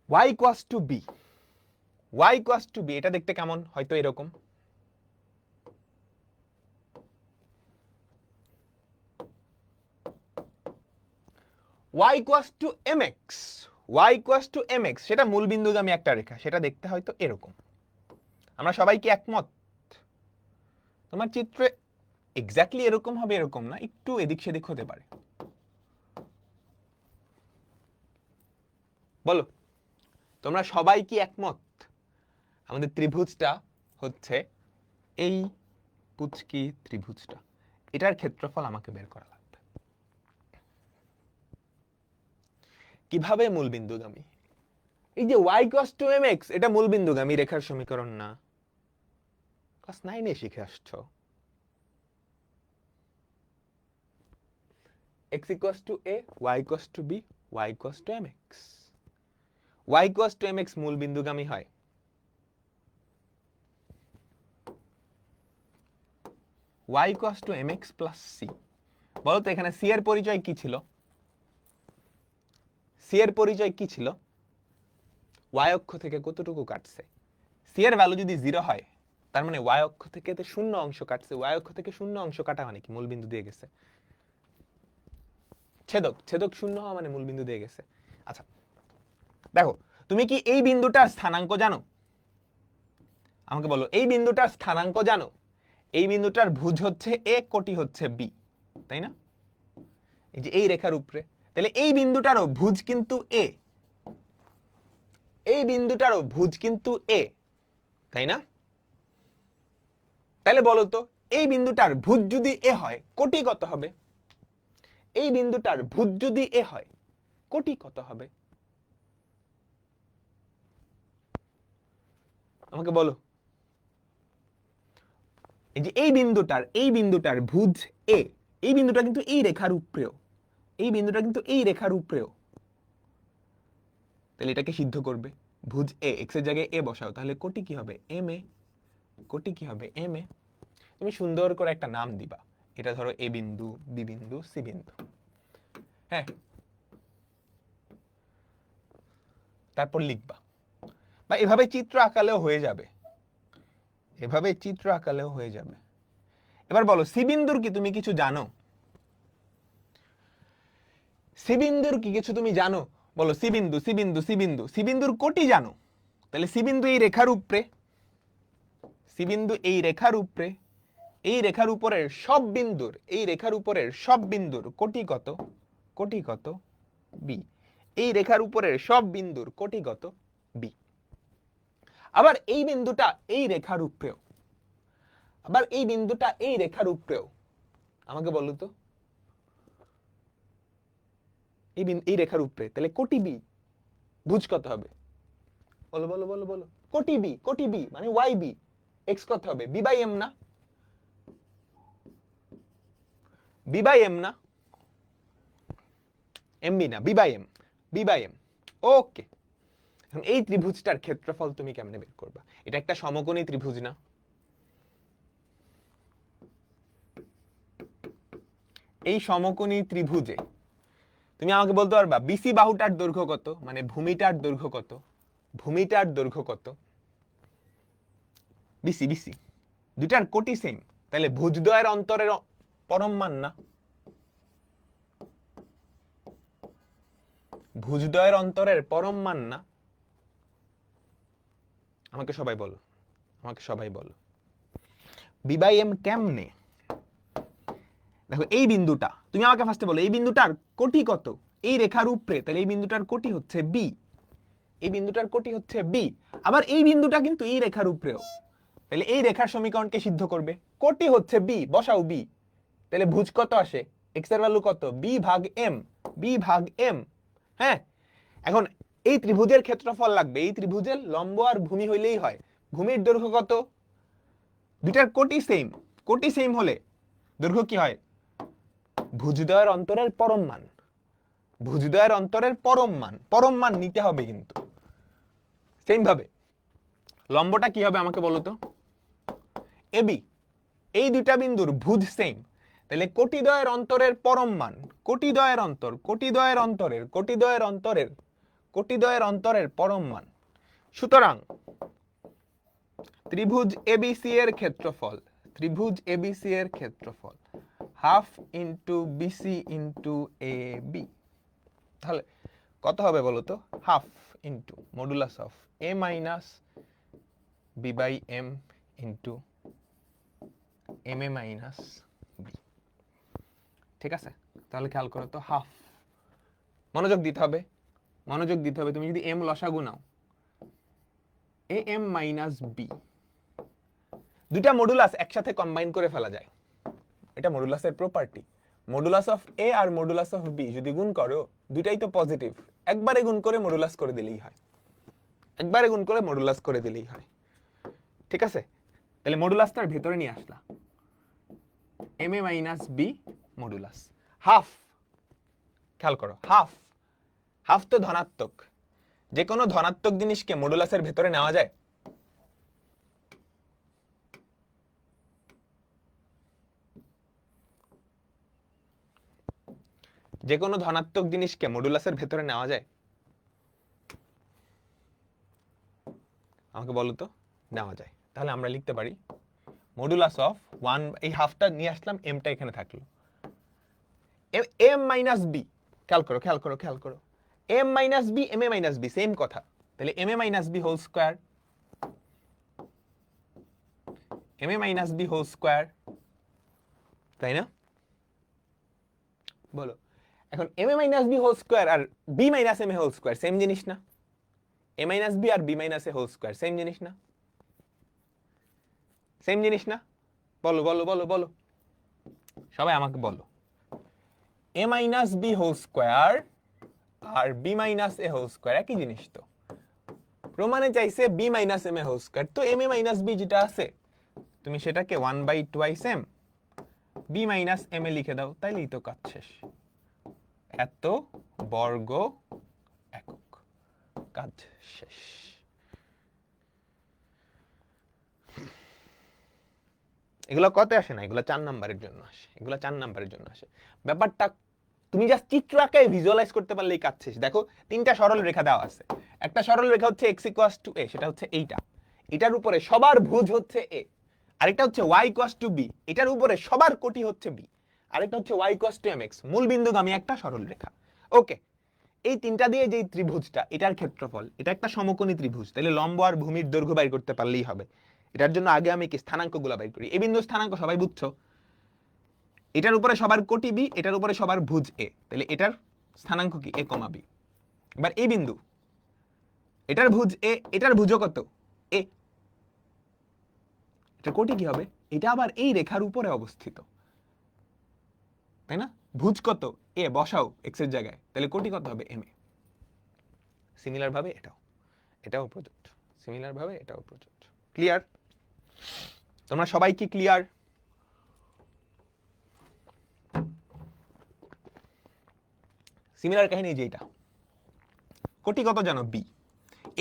y equals to b, এটা দেখতে কেমন? হয়তো এরকম। y equals to mx, সেটা মূল বিন্দুগামী একটা রেখা, সেটা দেখতে হয়তো এরকম। আমরা সবাই কি একমত? তোমার চিত্রে এক্স্যাক্টলি এরকম হবে এরকম না, একটু এদিক সেদিক হতে পারে। বলো, তোমরা সবাই কি একমত? আমাদের ত্রিভুজটা হচ্ছে এই পুচকি ত্রিভুজটা, এটার ক্ষেত্রফল আমাকে বের করা লাগবে। কিভাবে? মূল বিন্দুগামী। এই যে y cos to mx, এটা মূল বিন্দুগামী রেখার সমীকরণ না? ক্লাস 9 শিখে আসছো। x equals to a, y equals to b, y equals to mx. y equals to mx মূল বিন্দুগামী হয়। y equals to mx plus c। বলো তো এখানে c এর পরিচয় কি ছিল? c এর পরিচয় কি ছিল? y অক্ষ থেকে কতটুকু কাটছে? c এর ভ্যালু যদি 0 হয় তার মানে y অক্ষ থেকে শূন্য অংশ কাটছে। y অক্ষ থেকে শূন্য অংশ কাটা মানে কি? মূল বিন্দু দিয়ে গেছে। ছেদক, ছেদক শূন্য হওয়া মানে মূল বিন্দু দিয়ে গেছে। আচ্ছা দেখো, তুমি কি এই বিন্দুটার স্থানাঙ্ক জানো? আমাকে বলো, এই বিন্দুটার স্থানাঙ্ক জানো? এই বিন্দুটার ভুজ হচ্ছে a, কোটি হচ্ছে b, তাই না? এই যে এই রেখার উপরে, তাহলে এই বিন্দুটারও ভুজ কিন্তু a, এই বিন্দুটারও ভুজ কিন্তু a, তাই না? তাহলে বলো তো এই বিন্দুটার ভুজ যদি a হয়, কোটি কত হবে? এই বিন্দুটার ভুজ যদি a হয়, কোটি কত হবে? আমাকে বলো। এই যে এই বিন্দুটার ভুজ a, এই বিন্দুটা কিন্তু এই রেখার উপরেও, এই বিন্দুটা কিন্তু এই রেখার উপরেও, তাহলে এটাকে সিদ্ধ করবে। ভুজ a, x এর জায়গায় a বসাও, তাহলে কোটি কি হবে? ma। কোটি কি হবে? ma। তুমি সুন্দর করে একটা নাম দিবা, এটা ধরো a বিন্দু, b বিন্দু, c বিন্দু, হ্যাঁ, তারপর লিখবা, বা এভাবে চিত্র আঁকালেও হয়ে যাবে, এভাবে চিত্র আঁকালেও হয়ে যাবে। এবার বলো সি বিন্দুর কি তুমি কিছু জানো? সি বিন্দুর কি কিছু তুমি জানো? বলো সি বিন্দু, সি বিন্দু, সি বিন্দু, সি বিন্দুর কোটি জানো? তাহলে সি বিন্দু এই রেখার উপরে, সি বিন্দু এই রেখার উপরে, এই রেখার উপরের সব বিন্দুর, এই রেখার উপরের সব বিন্দুর কোটি কত? কোটি কত? বি। এই রেখার উপরের সব বিন্দুর কোটি কত? বি। আবার এই বিন্দুটা এই রেখার উপরেও, আবার এই বিন্দুটা এই রেখার উপরেও, আমাকে বলো তো এই রেখার উপরে, তাহলে কোটি বি, ভুজ কত হবে? বলো বলো বলো বলো। কোটি বি, কোটি বি মানে ওয়াই বি, এক্স কত হবে? বি বাই এম না? বি বাই এম না? এম বি না, b by m, b by m. Okay, এখন এই ত্রিভুজটার ক্ষেত্রফল তুমি কেমনে বের করবা? এটা একটা সমকোণী ত্রিভুজ না? এই সমকোণী ত্রিভুজে তুমি আমাকে বলতে পারবা বিসি বাহুটার দৈর্ঘ্য কত? মানে ভূমিটার দৈর্ঘ্য কত? ভূমিটার দৈর্ঘ্য কত? বিসি, বিসি দুটার কোটি সেম, তাহলে ভুজদ্বয়ের অন্তরের পরম মান না? ভুজদ্বয়ের অন্তরের পরম মান না? আমাকে সবাই বলো, আমাকে সবাই বলো বি বাই এম কেমনে? দেখো এই বিন্দুটা, তুমি আমাকে ফার্স্টে বলো এই বিন্দুটার কোটি কত? এই রেখার উপরে, তাহলে এই বিন্দুটার কোটি হচ্ছে বি, এই বিন্দুটার কোটি হচ্ছে বি। আবার এই বিন্দুটা কিন্তু এই রেখার উপরেও, তাহলে এই রেখার সমীকরণকে সিদ্ধ করবে। কোটি হচ্ছে বি, বসাও বি, তাহলে ভুজ কত আসে? এক্স এর ভ্যালু কত? বি ভাগ এম, বি ভাগ এম। হ্যাঁ, এখন এই ত্রিভুজের ক্ষেত্রফল লাগবে, এই ত্রিভুজের লম্ব আর ভূমি হইলেই হয়। ভূমির দৈর্ঘ্য কত? দুটার কোটি সেম, কোটি সেম হলে দৈর্ঘ্য কি হয়? ভুজদ্বয়ের অন্তরের পরম মান, ভুজদ্বয়ের অন্তরের পরম মান, পরম মান নিতে হবে কিন্তু। সেম ভাবে লম্বটা কি হবে আমাকে বলো তো? এবি, এই দুইটা বিন্দুর ভুজ সেম, তাহলে কোটিদ্বয়ের অন্তরের পরম মান, কোটিদ্বয়ের অন্তর, কোটিদ্বয়ের অন্তরের, কোটিদ্বয়ের অন্তরের, কোটিদ্বয়ের অন্তরের পরম মান। সুতরাং ত্রিভুজ এবিসি এর ক্ষেত্রফল, ত্রিভুজ এবিসি এর ক্ষেত্রফল half into BC into A B, তাহলে কত হবে বলো তো? Half into modulus of A minus B by M into M A minus B. ঠিক আছে, তাহলে খেয়াল করো তো, হাফ, মনোযোগ দিতে হবে, মনোযোগ দিতে হবে। তুমি যদি এম লসাগু নাও, এ এম মাইনাস বি, দুইটা মডুলাস একসাথে কম্বাইন করে ফেলা যায়, এটা মডুলাসের প্রপার্টি। মডুলাস অফ এ আর মডুলাস অফ বি যদি গুণ করো, দুইটাই তো পজিটিভ, একবারে গুণ করে মডুলাস করে দিলেই হয়, একবারে গুণ করে মডুলাস করে দিলেই হয়। ঠিক আছে, তাহলে মডুলাসটার ভেতরে নিয়ে আসলা, M A minus B modulus, half খেয়াল করো, হাফ, হাফ তো ধনাত্মক, যে কোনো ধনাত্মক জিনিসকে মডুলাসের ভেতরে নেওয়া যায়? যে কোনো ধনাত্মক জিনিসকে মডুলাসের ভেতরে নেওয়া যায়? আমাকে বলো তো। নেওয়া যায়। তাহলে আমরা লিখতে পারি মডুলাস অফ 1, এই হাফটা নিয়ে আসলাম, এমটা এখানে থাকলো, এম মাইনাস বি। খেয়াল করো খেয়াল করো খেয়াল করো, এম মাইনাস বি, এম এ মাইনাস বি, সেম কথা। তাহলে এম এ minus b whole square, m এ মাইনাস বি হোল স্কোয়ার, তাই না? বলো। এখন এম এ মাইনাস বি হোল স্কোয়ার আর b minus m a whole square same জিনিস না? এ মাইনাস বি আর b minus a whole square same জিনিস না? সেম জিনিস না? বলো বলো বলো বলো, সবাই আমাকে বলো। এ মাইনাস বি হোল স্কোয়ার আর b minus a whole square একই জিনিস তো। প্রমাণে চাইছে B minus m a whole square, তো এম এ মাইনাস বি যেটা আছে তুমি সেটাকে 1/2 এম বি মাইনাস এম এ লিখে দাও, তাইলেই তো কাজ শেষ। এত বর্গ একক, কাজ শেষ। এগুলো কত আসে না, এগুলো 4 নাম্বারের জন্য আসে, এগুলো 4 নাম্বারের জন্য আসে। ব্যাপারটা তুমি জাস্ট চিত্র আঁকায় ভিজুয়ালাইজ করতে পারলেই কাজ শেষ। দেখো 3টা সরল রেখা দেওয়া আছে, একটা সরল রেখা হচ্ছে x = a, সেটা হচ্ছে এইটা, এটার উপরে সবার ভুজ হচ্ছে a, আরেকটা হচ্ছে y = b, এটার উপরে সবার কোটি হচ্ছে b, আরেকটা হচ্ছে y = mx, মূল বিন্দুগামী একটা সরল রেখা। ওকে, এই 3টা দিয়ে যেই ত্রিভুজটা, এটার ক্ষেত্রফল, এটা একটা সমকোণী ত্রিভুজ, তাহলে লম্ব আর ভূমির দৈর্ঘ্য বাইর করতে পারলেই হবে। এটার জন্য আগে আমি কি স্থানাঙ্কগুলো বাইর করি। এই বিন্দুর স্থানাঙ্ক সবাই বুঝছো, এটার উপরে সবার কোটি বি, এটার উপরে সবার ভুজ এ, তাহলে এটার স্থানাঙ্ক কি a, বি। এবার এই বিন্দু, এটার ভুজ এ, এটার ভুজও কত এ, এটার কোটি কি হবে? এটা আবার এই রেখার উপরে অবস্থিত, তাই না? ভুজ কত এ, বসাও এক্স এর জায়গায়, তাহলে কোটি কত হবে এম এ। সিমিলার ভাবে এটাও, এটাও প্রযোজ্য, সিমিলার ভাবে এটাও প্রযোজ্য। ক্লিয়ার? তোমরা সবাই কি ক্লিয়ার? সিমিলার কাহিনী যেটা, কোটি কত জানো? বি।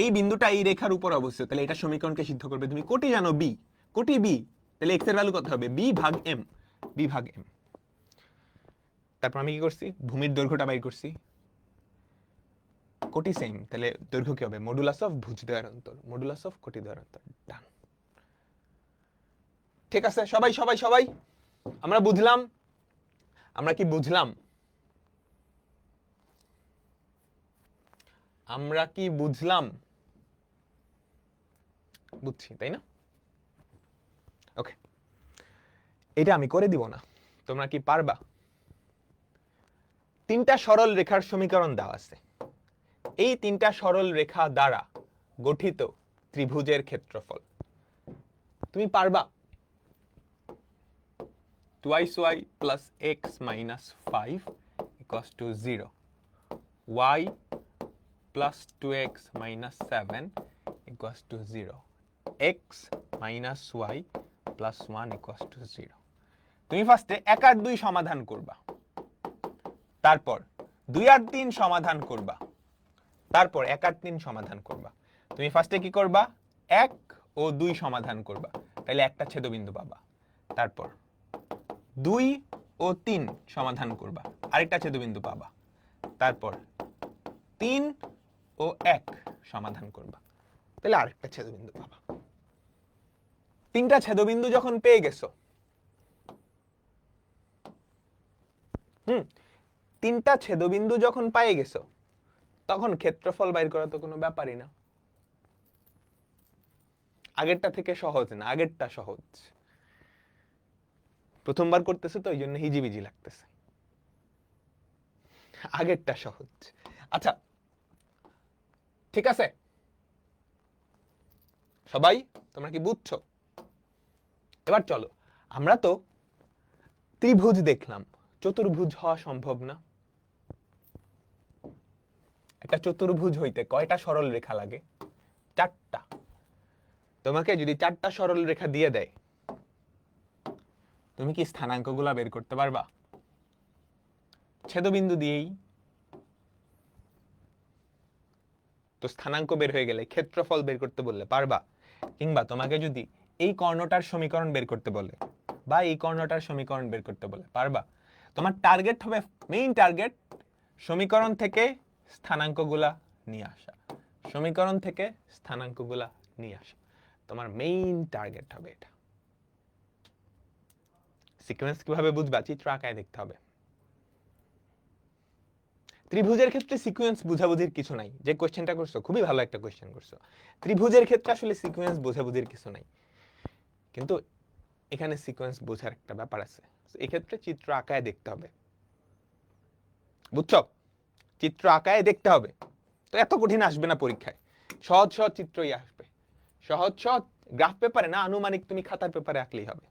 এই বিন্দুটা এই রেখার উপর অবস্থিত, তাহলে এটা সমীকরণকে সিদ্ধ করবে। তুমি কোটি জানো বি, কোটি বি, তাহলে এক্স এর ভ্যালু কত হবে? বি ভাগ এম, বি ভাগ এম। তারপর আমি কি করছি? ভূমির দৈর্ঘ্যটা বাইর করছি, কোটি সেম, তাহলে দৈর্ঘ্য কি হবে? মডুলাস অফ ভুজদ্বয়ের অন্তর, মডুলাস অফ কোটিদ্বয়ের অন্তর। ডান। ঠিক আছে সবাই সবাই সবাই, আমরা বুঝলাম? আমরা কি বুঝলাম? আমরা কি বুঝলাম? বুঝছি, তাই না? ওকে, এটা আমি করে দিব না, তোমরা কি পারবা? 3টা সরল রেখার সমীকরণ দেওয়া আছে, এই 3টা সরল রেখা দ্বারা গঠিত ত্রিভুজের ক্ষেত্রফল তুমি পারবা? 2y plus x minus 5 equals to 0, y plus 2x minus 7 equals to 0, x minus y plus 1 equals to 0। তুমি ফার্স্টে 1 আর 2 সমাধান করবা, তারপর 2 আর 3 সমাধান করবা, তারপর 1 আর 3 সমাধান করবা। তুমি ফার্স্টে কি করবা? 1 ও 2 সমাধান করবা, তাহলে একটা ছেদবিন্দু পাবা। তারপর 2 ও 3 সমাধান করবা, আরেকটা ছেদবিন্দু পাবা। তারপর 3 ও 1 সমাধান করবা, তাহলে আরেকটা ছেদবিন্দু পাবা। 3টা ছেদবিন্দু যখন পেয়ে গেছো, 3টা ছেদবিন্দু যখন পেয়ে গেছো, তখন ক্ষেত্রফল বাইর করা তো কোনো ব্যাপারই না। আগেরটা থেকে সহজ না, আগেরটা সহজ। প্রথমবার করতেছে তো, এই জন্য হিজিবিজি লাগতেছে। আগেরটা সহজ। আচ্ছা ঠিক আছে সবাই, তোমরা কি বুঝছো? এবার চলো, আমরা তো ত্রিভুজ দেখলাম, চতুর্ভুজ হওয়া সম্ভব না। একটা চতুর্ভুজ হইতে কয়টা সরল রেখা লাগে? 4টা। তোমাকে যদি 4টা সরল রেখা দিয়ে দেয়, তুমি কি স্থানাঙ্কগুলা বের করতে পারবা? ছেদবিন্দু দিয়েই তো স্থানাঙ্ক বের হয়ে গেলে ক্ষেত্রফল বের করতে বললে পারবা? কিংবা তোমাকে যদি এই কর্ণটার সমীকরণ বের করতে বলে বা এই কর্ণটার সমীকরণ বের করতে বলে পারবা? তোমার টার্গেট হবে, মেইন টার্গেট, সমীকরণ থেকে স্থানাঙ্কগুলা নিয়ে আসা, সমীকরণ থেকে স্থানাঙ্কগুলা নিয়ে আসা তোমার মেইন টার্গেট হবে। এটা সিকোয়েন্স কিভাবে বুঝবা? চিত্র আঁকায় দেখতে হবে। ত্রিভুজের ক্ষেত্রে সিকোয়েন্স বুঝাবুঝির কিছু নাই। যে কোশ্চেনটা করছো খুবই ভালো একটা কোশ্চেন করছো। ত্রিভুজের ক্ষেত্রে আসলে সিকোয়েন্স বুঝাবুঝির কিছু নাই, কিন্তু এখানে সিকোয়েন্স বোঝার একটা ব্যাপার আছে। এই ক্ষেত্রে চিত্র আঁকায় দেখতে হবে, বুঝছো? চিত্র আঁকায় দেখতে হবে। তো এত কঠিন আসবে না পরীক্ষায়, সহজ সহজ চিত্রই আসবে। সহজ সহজ গ্রাফ পেপারে না, আনুমানিক তুমি খাতার পেপারে আঁকলেই হবে,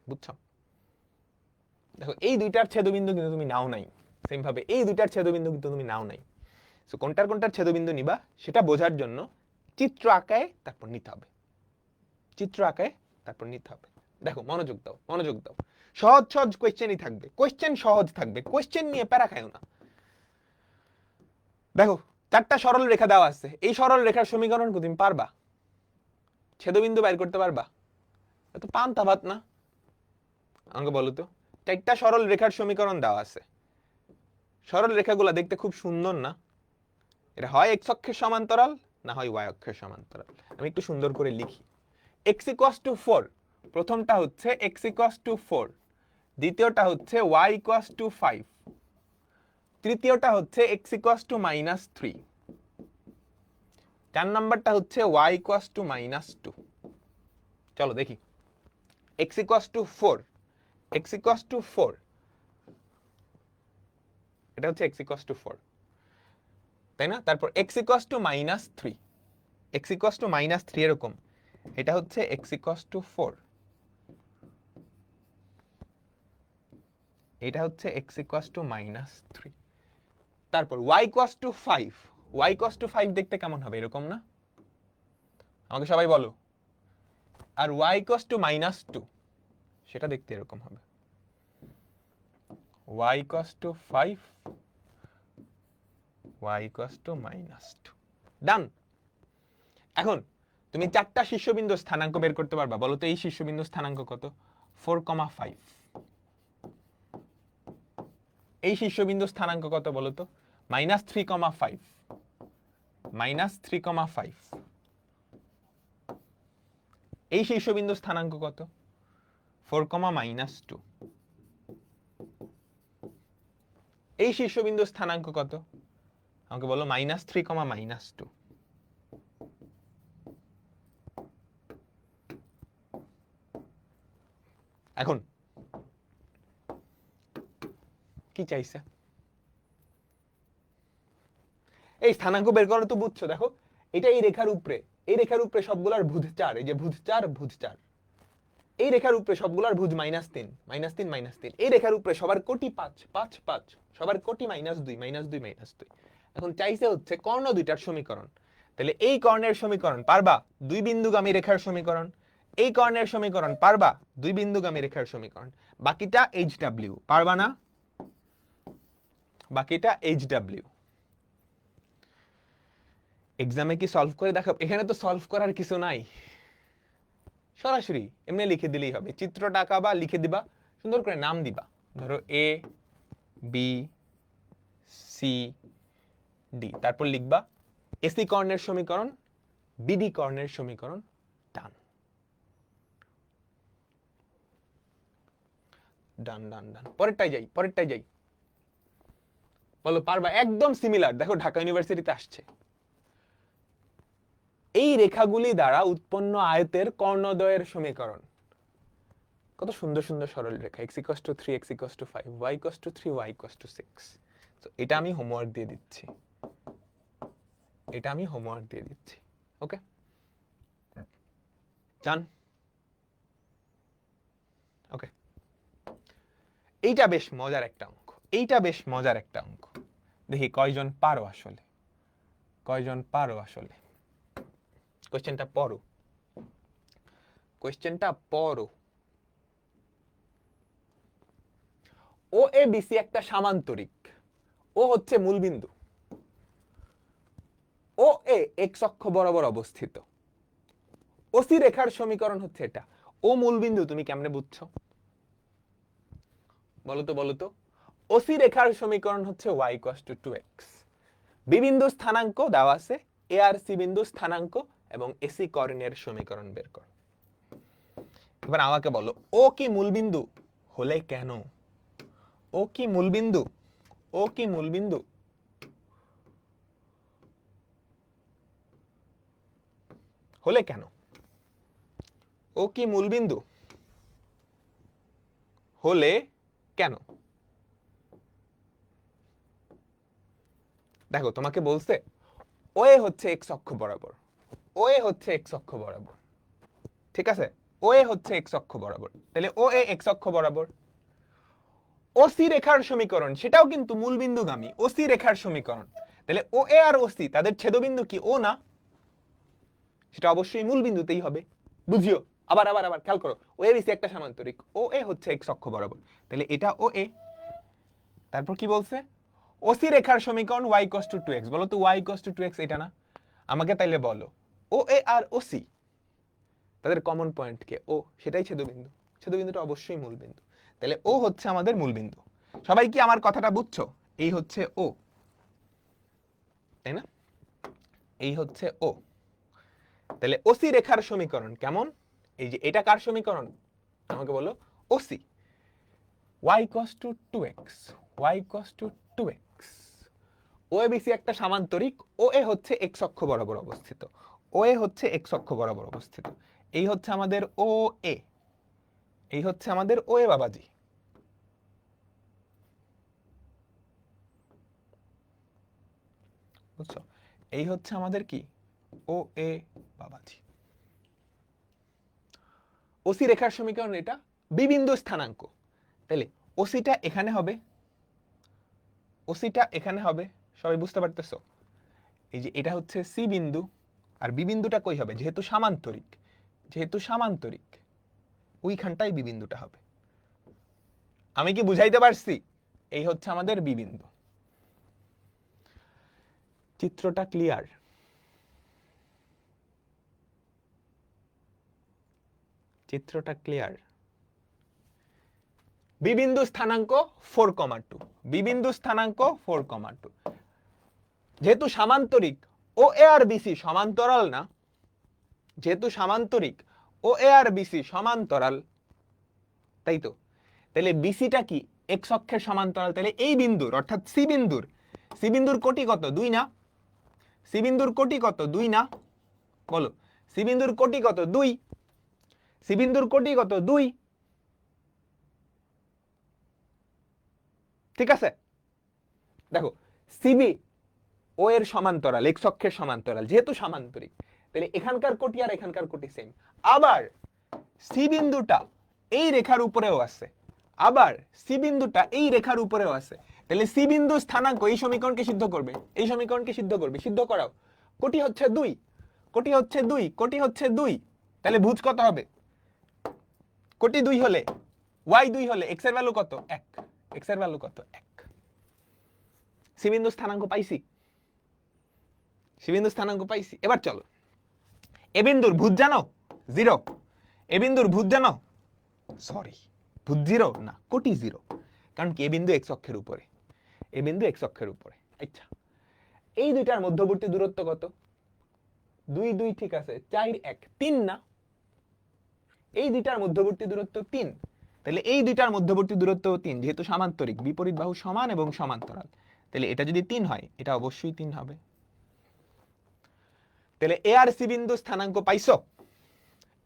বুঝছো? দেখো এই দুইটার ছেদবিন্দু কিন্তু তুমি নাও নাই, সেম ভাবে এই দুইটার ছেদবিন্দু কিন্তু তুমি নাও নাই। সো কোনটার কোনটার ছেদবিন্দু নিবা সেটা বোঝার জন্য চিত্র আঁকায় তারপর নিতে হবে, চিত্র আঁকায় তারপর নিতে হবে। দেখো মনোযোগ দাও, মনোযোগ দাও। সহজ সহজ কোয়েশ্চেনই থাকবে, কোয়েশ্চেন সহজ থাকবে, কোয়েশ্চেন নিয়ে প্যারা খায়ও না। দেখো চারটা সরল রেখা দেওয়া আছে, এই সরল রেখার সমীকরণ কি তুমি পারবা? ছেদবিন্দু বাইর করতে পারবা? তো পান্তা ভাত না। আমাকে বলো তো, চারটা সরল রেখার সমীকরণ দেওয়া আছে, সরল রেখাগুলো দেখতে খুব সুন্দর না? এটা হয় এক্স অক্ষের সমান্তরাল না হয় ওয়াই অক্ষের সমান্তরাল। আমি একটু সুন্দর করে লিখি। এক্স ইকুয়ালস টু 4, প্রথমটা হচ্ছে এক্স ইকুয়ালস টু 4, দ্বিতীয়টা হচ্ছে ওয়াই ইকুয়ালস টু 5, তৃতীয়টা হচ্ছে এক্স ইকুয়ালস টু -3, 4 নাম্বারটা হচ্ছে ওয়াই ইকুয়ালস টু -2। চলো দেখি। X equals to 4, x equals to 4, এটা হচ্ছে এক্স ইকুয়ালস টু 4, তাই না? তারপর x equals to -3, x equals to -3 এরকম, এটা হচ্ছে এক্স ইকুয়ালস টু 4, এটা হচ্ছে এক্স ইকুয়ালস টু -3। তারপর Y equals to 5, Y equals to 5 দেখতে কেমন হবে? এরকম না? আমাকে সবাই বলো। আর ওয়াই ইকুয়ালস টু -2, সেটা দেখতে এরকম হবে। Y equals to 5, Y equals to -2। Done. এখন তুমি চারটা শীর্ষবিন্দু স্থানাঙ্ক বের করতে পারবা? বলো তো এই শীর্ষবিন্দু স্থানাঙ্ক কত? 4,5। এই শীর্ষবিন্দু স্থানাঙ্ক কত বলো তো? -3,5, -3,5। এই শীর্ষবিন্দু স্থানাঙ্ক কত? 4, -2। এই শীর্ষবিন্দু স্থানাঙ্ক কত? আমাকে বলো। -3, -2। এখন কি চাইছে? এই স্থানাঙ্ক বের করো তো, বুঝছো? দেখো এটা এই রেখার উপরে, এই রেখার উপরে সবগুলার ভুজ 4, এই যে ভুজ 4, ভুজ 4। এই রেখার উপরে সবগুলার ভুজ -3, -3, -3। এই রেখার উপরে সবার কোটি 5, 5, 5, সবার কোটি -2, -2, -2। এখন চাইছে হচ্ছে কর্ণ দুইটার সমীকরণ। তাহলে এই কর্ণের সমীকরণ পারবা? দুই বিন্দুগামী রেখার সমীকরণ। এই কর্ণের সমীকরণ পারবা? দুই বিন্দুগামী রেখার সমীকরণ। বাকিটা HW পারবা না? বাকিটা HW। এক্সামে কি সলভ করে দেখাবো? এখানে তো সলভ করার কিছু নাই, সরাসরি এমনি লিখে দিলেই হবে। চিত্রটা আঁকাবা, লিখে দিবা, সুন্দর করে নাম দিবা। ধরো এ বি সি ডি, তারপর লিখবা এসি কর্ণের সমীকরণ, বিডি কর্ণের সমীকরণ, ডান ডান ডান ডান। পরেরটাই যাই, পরেরটাই যাই। বলো পারবা? একদম সিমিলার। দেখো ঢাকা ইউনিভার্সিটিতে আসছে। এই রেখাগুলি দ্বারা উৎপন্ন আয়তের কর্ণদ্বয়ের সমীকরণ। কত সুন্দর সুন্দর সরল রেখা। x = 3, x = 5, y = 3, y = 6। তো এটা আমি হোমওয়ার্ক দিয়ে দিচ্ছি, এটা আমি হোমওয়ার্ক দিয়ে দিচ্ছি। ওকে, জান? ওকে, এইটা বেশ মজার একটা অঙ্ক, এইটা বেশ মজার একটা অঙ্ক। দেখি কয়জন পারো আসলে, কয়জন পারো আসলে। কোশ্চেনটা পড়ো, কোশ্চেনটা পড়ো। ও এ বিসি একটা সামান্তরিক, ও হচ্ছে মূলবিন্দু, ও এ এক্স অক্ষ বরাবর অবস্থিত। ওসি রেখার সমীকরণ হচ্ছে এটা। ও মূলবিন্দু তুমি কেমনে বুঝছো বলো তো। ওসি রেখার সমীকরণ হচ্ছে y = 2x। বি বিন্দু স্থানাঙ্ক দেওয়া আছে, এ আর সি বিন্দু স্থানাঙ্ক এবং এসি কোঅর্ডিনেট সমীকরণ বের করো। এবার আমাকে বলো, ও কি মূলবিন্দু হলে কেন? ও কি মূলবিন্দু? ও কি মূলবিন্দু হলে কেন? ও কি মূলবিন্দু হলে কেন? দেখো তোমাকে বলছে ওএ হচ্ছে এক্স অক্ষ বরাবর, ওএ হচ্ছে এক্স অক্ষ বরাবর, ঠিক আছে? ওএ হচ্ছে এক্স অক্ষ বরাবর, তাহলে ওএ এক্স অক্ষ বরাবর। ওসি রেখার সমীকরণ সেটাও কিন্তু মূলবিন্দুগামী, ওসি রেখার সমীকরণ। তাহলে ও এ আর ওসি তাদের ছেদবিন্দু কি ও না? সেটা অবশ্যই মূলবিন্দুতেই হবে। বুঝিও, আবার আবার আবার খেয়াল করো, ও এ বিসি একটা সামান্তরিক, ও এ হচ্ছে এক্স অক্ষ বরাবর, তাহলে এটা ও এ। তারপর কি বলছে? ওসি রেখার সমীকরণ y = 2x। বলো তো y = 2x এটা না? আমাকে তাইলে বলো, ও এ আর ওসি তাদের কমন পয়েন্ট কে? ও, সেটাই ছেদবিন্দু, ছেদবিন্দুটা অবশ্যই মূলবিন্দু। তাহলে ও হচ্ছে আমাদের মূলবিন্দু। সবাই কি আমার কথাটা বুঝছো? এই হচ্ছে ও, তাই না? এই হচ্ছে ও। তাহলে ওসি রেখার সমীকরণ কেমন? এই যে এটা কার সমীকরণ আমাকে বলো? OC. y = 2x, y = 2x। ও এ বিসি একটা সামান্তরিক, ও এ হচ্ছে এক্স অক্ষ বরাবর অবস্থিত, ও এ হচ্ছে এক্স অক্ষ বরাবর অবস্থিত। এই হচ্ছে আমাদের ও এ, এই হচ্ছে আমাদের ও এ বাবাজি। বুঝছো? এই হচ্ছে আমাদের কি ও এ বাবাজি। ওসি রেখার সমীকরণ এটা, বি বিন্দু স্থানাঙ্ক। তাহলে ওসিটা এখানে হবে, ওসিটা এখানে হবে, সবাই বুঝতে পারতেছো? এই যে এটা হচ্ছে সি বিন্দু, আর বি বিন্দুটা কই হবে? যেহেতু সামান্তরিক, যেহেতু সামান্তরিক ওইখানটাই বি বিন্দুটা হবে। আমি কি বুঝাইতে পারছি? এই হচ্ছে আমাদের বি বিন্দু। চিত্রটা ক্লিয়ার? চিত্রটা ক্লিয়ার? বি বিন্দু স্থানাঙ্ক 4,2, বি বিন্দু স্থানাঙ্ক 4,2। যেহেতু সামান্তরিক, ও এ আর বিসি সমান্তরাল না, যেহেতু সামান্তরিক ও এ আর বিসি সমান্তরাল, তাই তো? তাহলে বিসিটা কি এক্স অক্ষের সমান্তরাল। তাহলে এই বিন্দুর অর্থাৎ সি বিন্দুর, সি বিন্দুর কোটি কত? 2 না? সি বিন্দুর কোটি কত? 2 না? বলো, সি বিন্দুর কোটি কত? 2। সি বিন্দুর কোটি কত? 2। ঠিক আছে? দেখো, সিবি ও এর সমান্তরাল, এক্স অক্ষের সমান্তরাল, যেহেতু সামান্তরিক, তাহলে এখানকার কোটি আর এখানকার কোটি সেম। আবার সি বিন্দুটা এই রেখার উপরেও আছে, আবার সি বিন্দুটা এই রেখার উপরেও আছে। তাহলে সি বিন্দু স্থানাঙ্ক এই সমীকরণকে সিদ্ধ করবে, এই সমীকরণকে সিদ্ধ করবে। সিদ্ধ করাও। কোটি হচ্ছে 2, কোটি হচ্ছে 2, কোটি হচ্ছে 2। তাহলে ভুজ কত হবে? কোটি 2 হলে, y 2 হলে x এর ভ্যালু কত? 1। x এর ভ্যালু কত? 1। সি বিন্দু স্থানাঙ্ক পাইছি, সি বিন্দু স্থানাঙ্ক পাইছি। এবার চলো, এ বিন্দুর ভুজ জানো? 0। এ বিন্দুর ভুজ জানো? সরি, ভুজ 0 না, কোটি 0। কারণ কি? এ বিন্দু এক্স অক্ষের উপরে, এ বিন্দু এক্স অক্ষের উপরে। আচ্ছা, এই দুইটার মধ্যবর্তী দূরত্ব কত? 2 2, ঠিক আছে। 4 1, 3 না? এই দুইটার মধ্যবর্তী দূরত্ব 3। তাহলে এই দুইটার মধ্যবর্তী দূরত্ব 3, যেহেতু সামান্তরিক, বিপরীত বাহু সমান এবং সমান্তরাল, তাহলে এটা যদি 3 হয়, এটা অবশ্যই 3 হবে। তাহলে এ আর সি বিন্দু স্থানাঙ্ক পাইছো?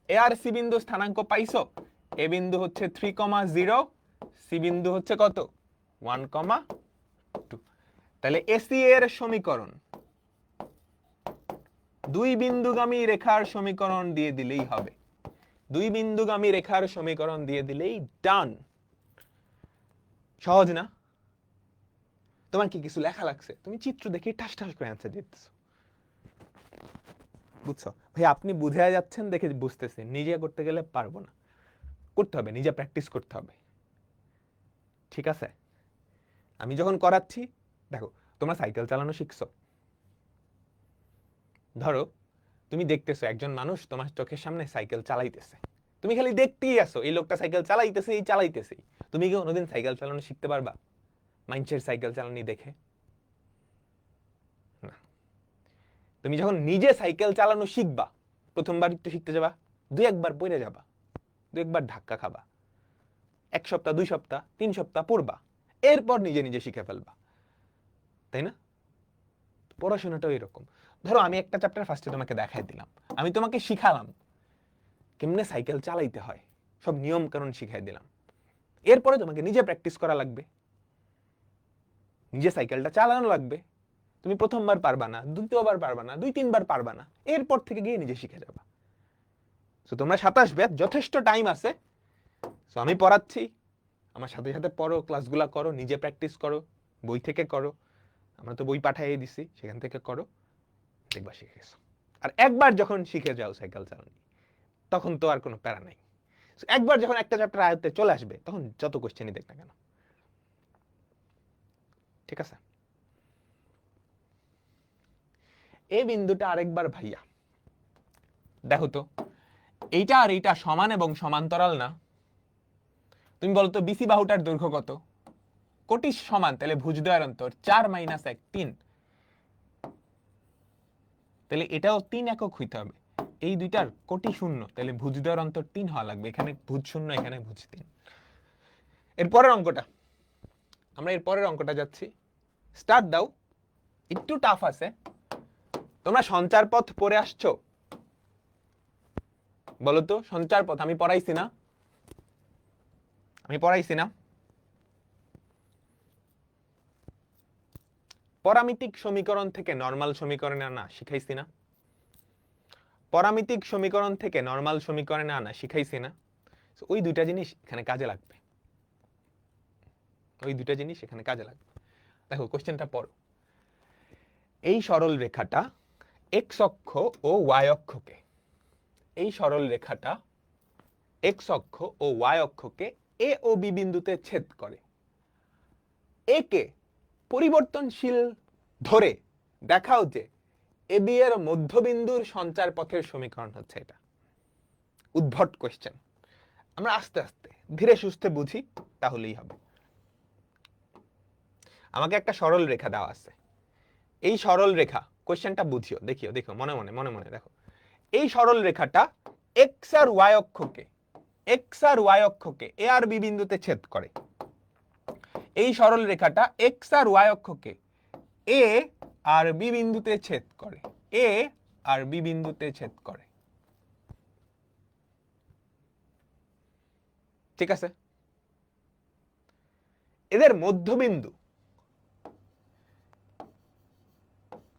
এ আর সি বিন্দু স্থানাঙ্ক পাইছো? এ বিন্দু হচ্ছে 3,0, সি বিন্দু হচ্ছে কত? 1,2। তাহলে এসি এর সমীকরণ দুই বিন্দুগামী রেখার সমীকরণ দিয়ে দিলেই হবে, দুই বিন্দুগামী রেখার সমীকরণ দিয়ে দিলেই ডান। সহজ না? তোমার কি কিছু লেখা লাগছে? তুমি চিত্র দেখে ঠাস ঠাস করে অ্যান্সার দিতেছো। বুঝছো ভাই? আপনি বুঝে যাচ্ছেন দেখে বুঝতেছি, নিজে করতে গেলে পারবো না। করতে হবে, নিজে প্র্যাকটিস করতে হবে। ঠিক আছে? আমি যখন করাচ্ছি দেখো তোমরা সাইকেল চালানো শিখছো, ধরো তুমি দেখতেছো একজন মানুষ তোমার চোখের সামনে সাইকেল চালাইতেছে, তুমি খালি দেখতেই আসো এই লোকটা সাইকেল চালাইতেছে, এই চালাইতেছে, তুমি কি কোনোদিন সাইকেল চালানো শিখতে পারবা মানুষের সাইকেল চালানি দেখে? না। তুমি যখন নিজে সাইকেল চালানো শিখবা, প্রথমবার একটু শিখতে যাবা, দুই একবার পড়ে যাবা, দুই একবার ধাক্কা খাবা, 1 সপ্তাহ 2 সপ্তাহ 3 সপ্তাহ পড়বা, এরপর নিজে নিজে শিখে ফেলবা, তাই না? পড়াশোনাটাও এরকম। ধরো আমি একটা চ্যাপ্টার ফার্স্টে তোমাকে দেখাই দিলাম, আমি তোমাকে শিখালাম কেমনে সাইকেল চালাইতে হয়, সব নিয়ম কানুন শিখাই দিলাম, এরপরে তোমাকে নিজে প্র্যাকটিস করা লাগবে, নিজে সাইকেলটা চালানো লাগবে। তুমি প্রথমবার পারবা না, দ্বিতীয়বার পারবা না, 2-3 বার পারবা না, এরপর থেকে গিয়ে নিজে শিখে যাবা। তো তোমরা 27 ব্যাচ, যথেষ্ট টাইম আছে। তো আমি পড়াচ্ছি, আমার সাথে সাথে পড়ো, ক্লাসগুলা করো, নিজে প্র্যাকটিস করো, বই থেকে করো, আমরা তো বই পাঠিয়ে দিছি, সেখান থেকে করো, দেখবা শিখে গেছো। আর একবার যখন শিখে যাও সাইকেল চালানো, তখন তো আর কোনো প্যারা নাই। একবার যখন একটা চ্যাপ্টার আয়ত্তে চলে আসবে, তখন যত কোশ্চেনই দেখ না কেন, ঠিক আছে? এই বিন্দুটা আরেকবার ভাইয়া দেখো তো, এইটা আর এইটা সমান এবং সমান্তরাল না? তুমি বলো তো বিসি বাহুটার দৈর্ঘ্য কত? কোটি সমান, তাহলে ভুজদ্বয়ের অন্তর 4 - 1 3, তাহলে এটাও 3 একক হইতে হবে। এই দুইটার কোটি শূন্য, তাহলে ভুজদ্বয়ের অন্তর 3 হওয়া লাগবে, এখানে ভুজ শূন্য, এখানে ভুজ 3। এরপরের অঙ্কটা, আমরা এরপরের অঙ্কটা যাচ্ছি, স্টার্ট দাও, একটু টাফ আছে। তোমরা সঞ্চার পথ পড়ে আসছো? বলো তো সঞ্চার পথ আমি পড়াইছি না? আমি পড়াইছি না? পরামিতিক সমীকরণ থেকে নরমাল সমীকরণে আনা শিখাইছি না? পরামিতিক সমীকরণ থেকে নরমাল সমীকরণে আনা শিখাইছি না? ওই দুইটা জিনিস এখানে কাজে লাগবে, ওই দুইটা জিনিস এখানে কাজে লাগবে। দেখো কোশ্চেনটা পড়ো, এই সরল রেখাটা এক্স অক্ষ ও ওয়াই অক্ষকে, এই সরল রেখাটা এক্স অক্ষ ও ওয়াই অক্ষকে এ ও বি বিন্দুতে ছেদ করে। এ কে পরিবর্তনশীল ধরে দেখাও যে এ বি এর মধ্যবিন্দুর সঞ্চার পথের সমীকরণ হচ্ছে এটা। উদ্ভট কোশ্চেন, আমরা আস্তে আস্তে ধীরে সুস্থে বুঝি, তাহলেই হবে। আমাকে একটা সরল রেখা দেওয়া আছে, এই সরল রেখা, কোশ্চেনটা বুঝিও, দেখিও, দেখো মনে মনে মনে মনে দেখো, এই সরল রেখাটা এক্স আর ওয়াই অক্ষকে, এক্স আর ওয়াই অক্ষকে এ আর বি বিন্দুতে ছেদ করে। এই সরল রেখাটা এক্স আর ওয়াই অক্ষকে এ আর বি বিন্দুতে ছেদ করে, এ আর বি বিন্দুতে ছেদ করে, ঠিক আছে? এদের মধ্যবিন্দু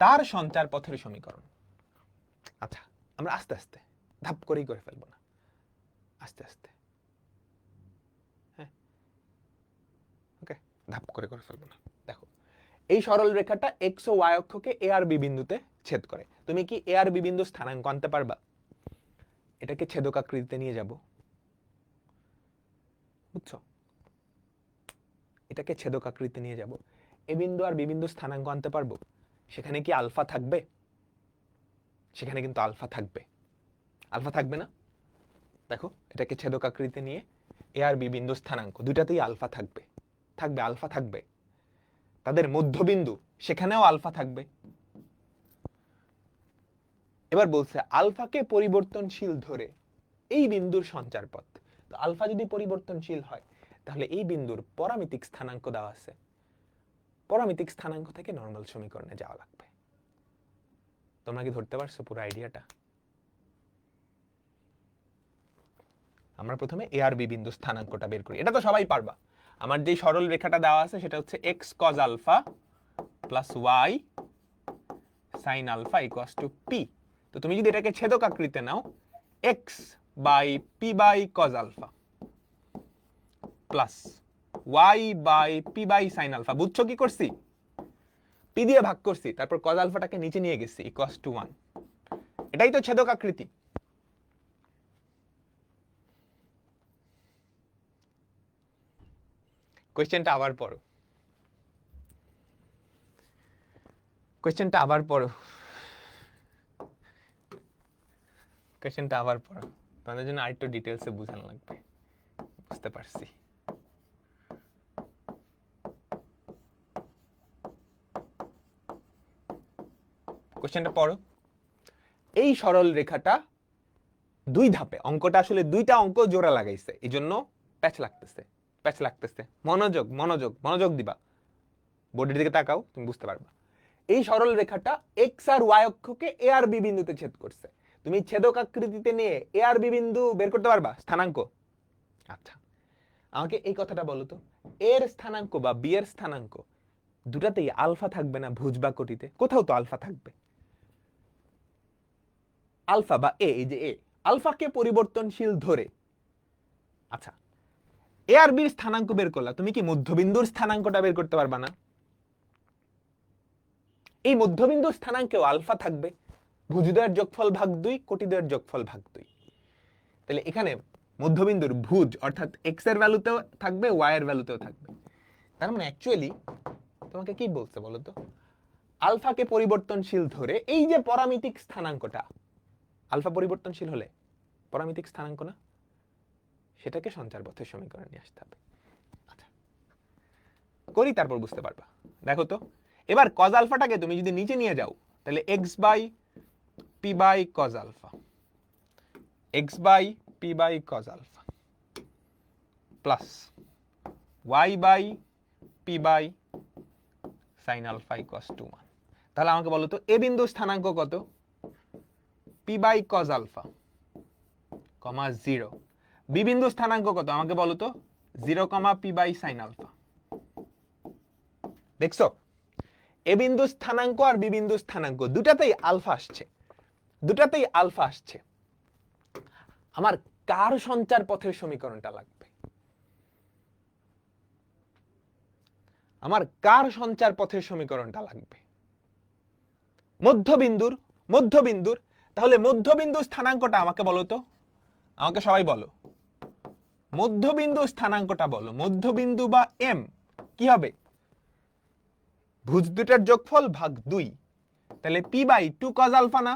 তার সঞ্চার পথের সমীকরণ। আচ্ছা, আমরা আস্তে আস্তে ধাপ করেই করে ফেলবো না, আস্তে আস্তে, হ্যাঁ, ওকে, ধাপ করে করে ফেলবো না। দেখো এই সরল রেখাটা এক্স ও ওয়াই অক্ষকে এ আর বি বিন্দুতে ছেদ করে। তুমি কি এ আর বি বিন্দু স্থানাঙ্ক আনতে পারবা? এটাকে ছেদক আকৃতিতে নিয়ে যাব, বুঝছো? এটাকে ছেদক আকৃতিতে নিয়ে যাব, এ বিন্দু আর বি বিন্দু স্থানাঙ্ক আনতে পারবো? সেখানে কি আলফা থাকবে? সেখানে কিন্তু আলফা থাকবে, আলফা থাকবে না? দেখো এটাকে ছেদক আকৃতিতে নিয়ে এ আর বি বিন্দু স্থানাঙ্ক দুইটাতেই আলফা থাকবে, থাকবে, আলফা থাকবে। তাদের মধ্যবিন্দু, সেখানেও আলফা থাকবে। এবার বলছে আলফাকে পরিবর্তনশীল ধরে এই বিন্দুর সঞ্চার পথ। তো আলফা যদি পরিবর্তনশীল হয়, তাহলে এই বিন্দুর পরামিতিক স্থানাঙ্ক দেওয়া আছে, পরামিতিক স্থানাঙ্ক থেকে নরমাল সমীকরণে যাওয়া লাগবে। তোমরা কি ধরতে পারছো পুরো আইডিয়াটা? আমরা প্রথমে এ আর বি বিন্দু স্থানাঙ্কটা বের করি, এটা তো সবাই পারবা। আমার যে সরল রেখাটা দেওয়া আছে সেটা হচ্ছে x cos alpha plus y sine alpha equals to p. তো তুমি যদি এটাকে ছেদক আকৃতিতে নাও, x by p by cos alpha plus y by p by sine alpha. বুঝছো কি করছি? পি দিয়ে ভাগ করছি, তারপর কজ আলফাটাকে নিচে নিয়ে গেছি, ইকুয়ালস টু 1। এটাই তো ছেদক আকৃতি। কোশ্চেনটা আবার পড়ো, কোয়েশ্চেনটা আবার পড়ো, কোয়েশ্চেনটা আবার পড়ো, তোমাদের জন্য আরেকটু ডিটেলসে বোঝানো লাগবে। বুঝতে পারছি। কোয়েশ্চেনটা পড়ো। এই সরল রেখাটা দুই ধাপে, অঙ্কটা আসলে দুইটা অঙ্ক জোড়া লাগাইছে, এই জন্য প্যাচ লাগতেছে, প্যাচ লাগতেছে। মনোযোগ মনোযোগ মনোযোগ দিবা, বোর্ডের দিকে তাকাও, তুমি বুঝতে পারবা। এই সরল রেখাটা এক্স আর ওয়াই অক্ষকে এ আর বি বিন্দুতে ছেদ করছে। তুমি ছেদক আকৃতিতে নিয়ে এ আর বি বিন্দু বের করতে পারবা, স্থানাঙ্ক। আচ্ছা, আমাকে এই কথাটা বলো তো, এর স্থানাঙ্ক বা বি এর স্থানাঙ্ক দুটাতেই আলফা থাকবে না ভুজ বা কোটিতে? কোথাও তো আলফা থাকবে। আলফা বা এ, এই যে এ, আলফাকে পরিবর্তনশীল ধরে, আচ্ছা এ আর বির স্থানাঙ্ক বের করলা, তুমি কি মধ্যবিন্দুর স্থানাঙ্কটা বের করতে পারবা না? এই মধ্যবিন্দুর স্থানাঙ্কেও আলফা থাকবে, ভুজদ্বয়ের যোগফল ভাগ 2, কোটিদ্বয়ের যোগফল ভাগ 2। তাহলে এখানে মধ্যবিন্দুর ভুজ অর্থাৎ এক্স এর ভ্যালুতেও থাকবে, ওয়াই এর ভ্যালুতেও থাকবে। তার মানে অ্যাকচুয়ালি তোমাকে কি বলছে বলো তো, আলফাকে পরিবর্তনশীল ধরে এই যে পরামিতিক স্থানাঙ্কটা, আলফা পরিবর্তনশীল হলে পরামিতিক স্থানাঙ্ক না, সেটাকে সঞ্চার পথের সমীকরণে নিয়ে আসতে হবে। আচ্ছা করি, তারপর বুঝতে পারবা। দেখো তো, এবার কজ আলফাটাকে তুমি যদি নিচে নিয়ে যাও, তাহলে x by p by cos alpha, x by p by cos alpha plus y by p by sine alpha equals to 1। তাহলে আমাকে বলো তো এ বিন্দু স্থানাঙ্ক কত? P by cos alpha comma 0। B বিন্দু স্থানাঙ্ক কত আমাকে বলো তো? 0 comma p by sine alpha. দেখছো, এ বিন্দু স্থানাঙ্ক আর বি বিন্দু স্থানাঙ্ক দুটাতেই আলফা আসছে, দুটাতেই আলফা আসছে। আমার কার সঞ্চার পথের সমীকরণটা লাগবে? আমার কার সঞ্চার পথের সমীকরণটা লাগবে? মধ্যবিন্দুর, মধ্যবিন্দুর। তাহলে মধ্যবিন্দু স্থানাঙ্কটা আমাকে বলো তো, আমাকে সবাই বলো, মধ্যবিন্দু স্থানাঙ্কটা বলো। মধ্যবিন্দু বা এম কি হবে? ভুজ দুটার যোগফল ভাগ 2। তাহলে পি বাই 2 কজ আলফা না,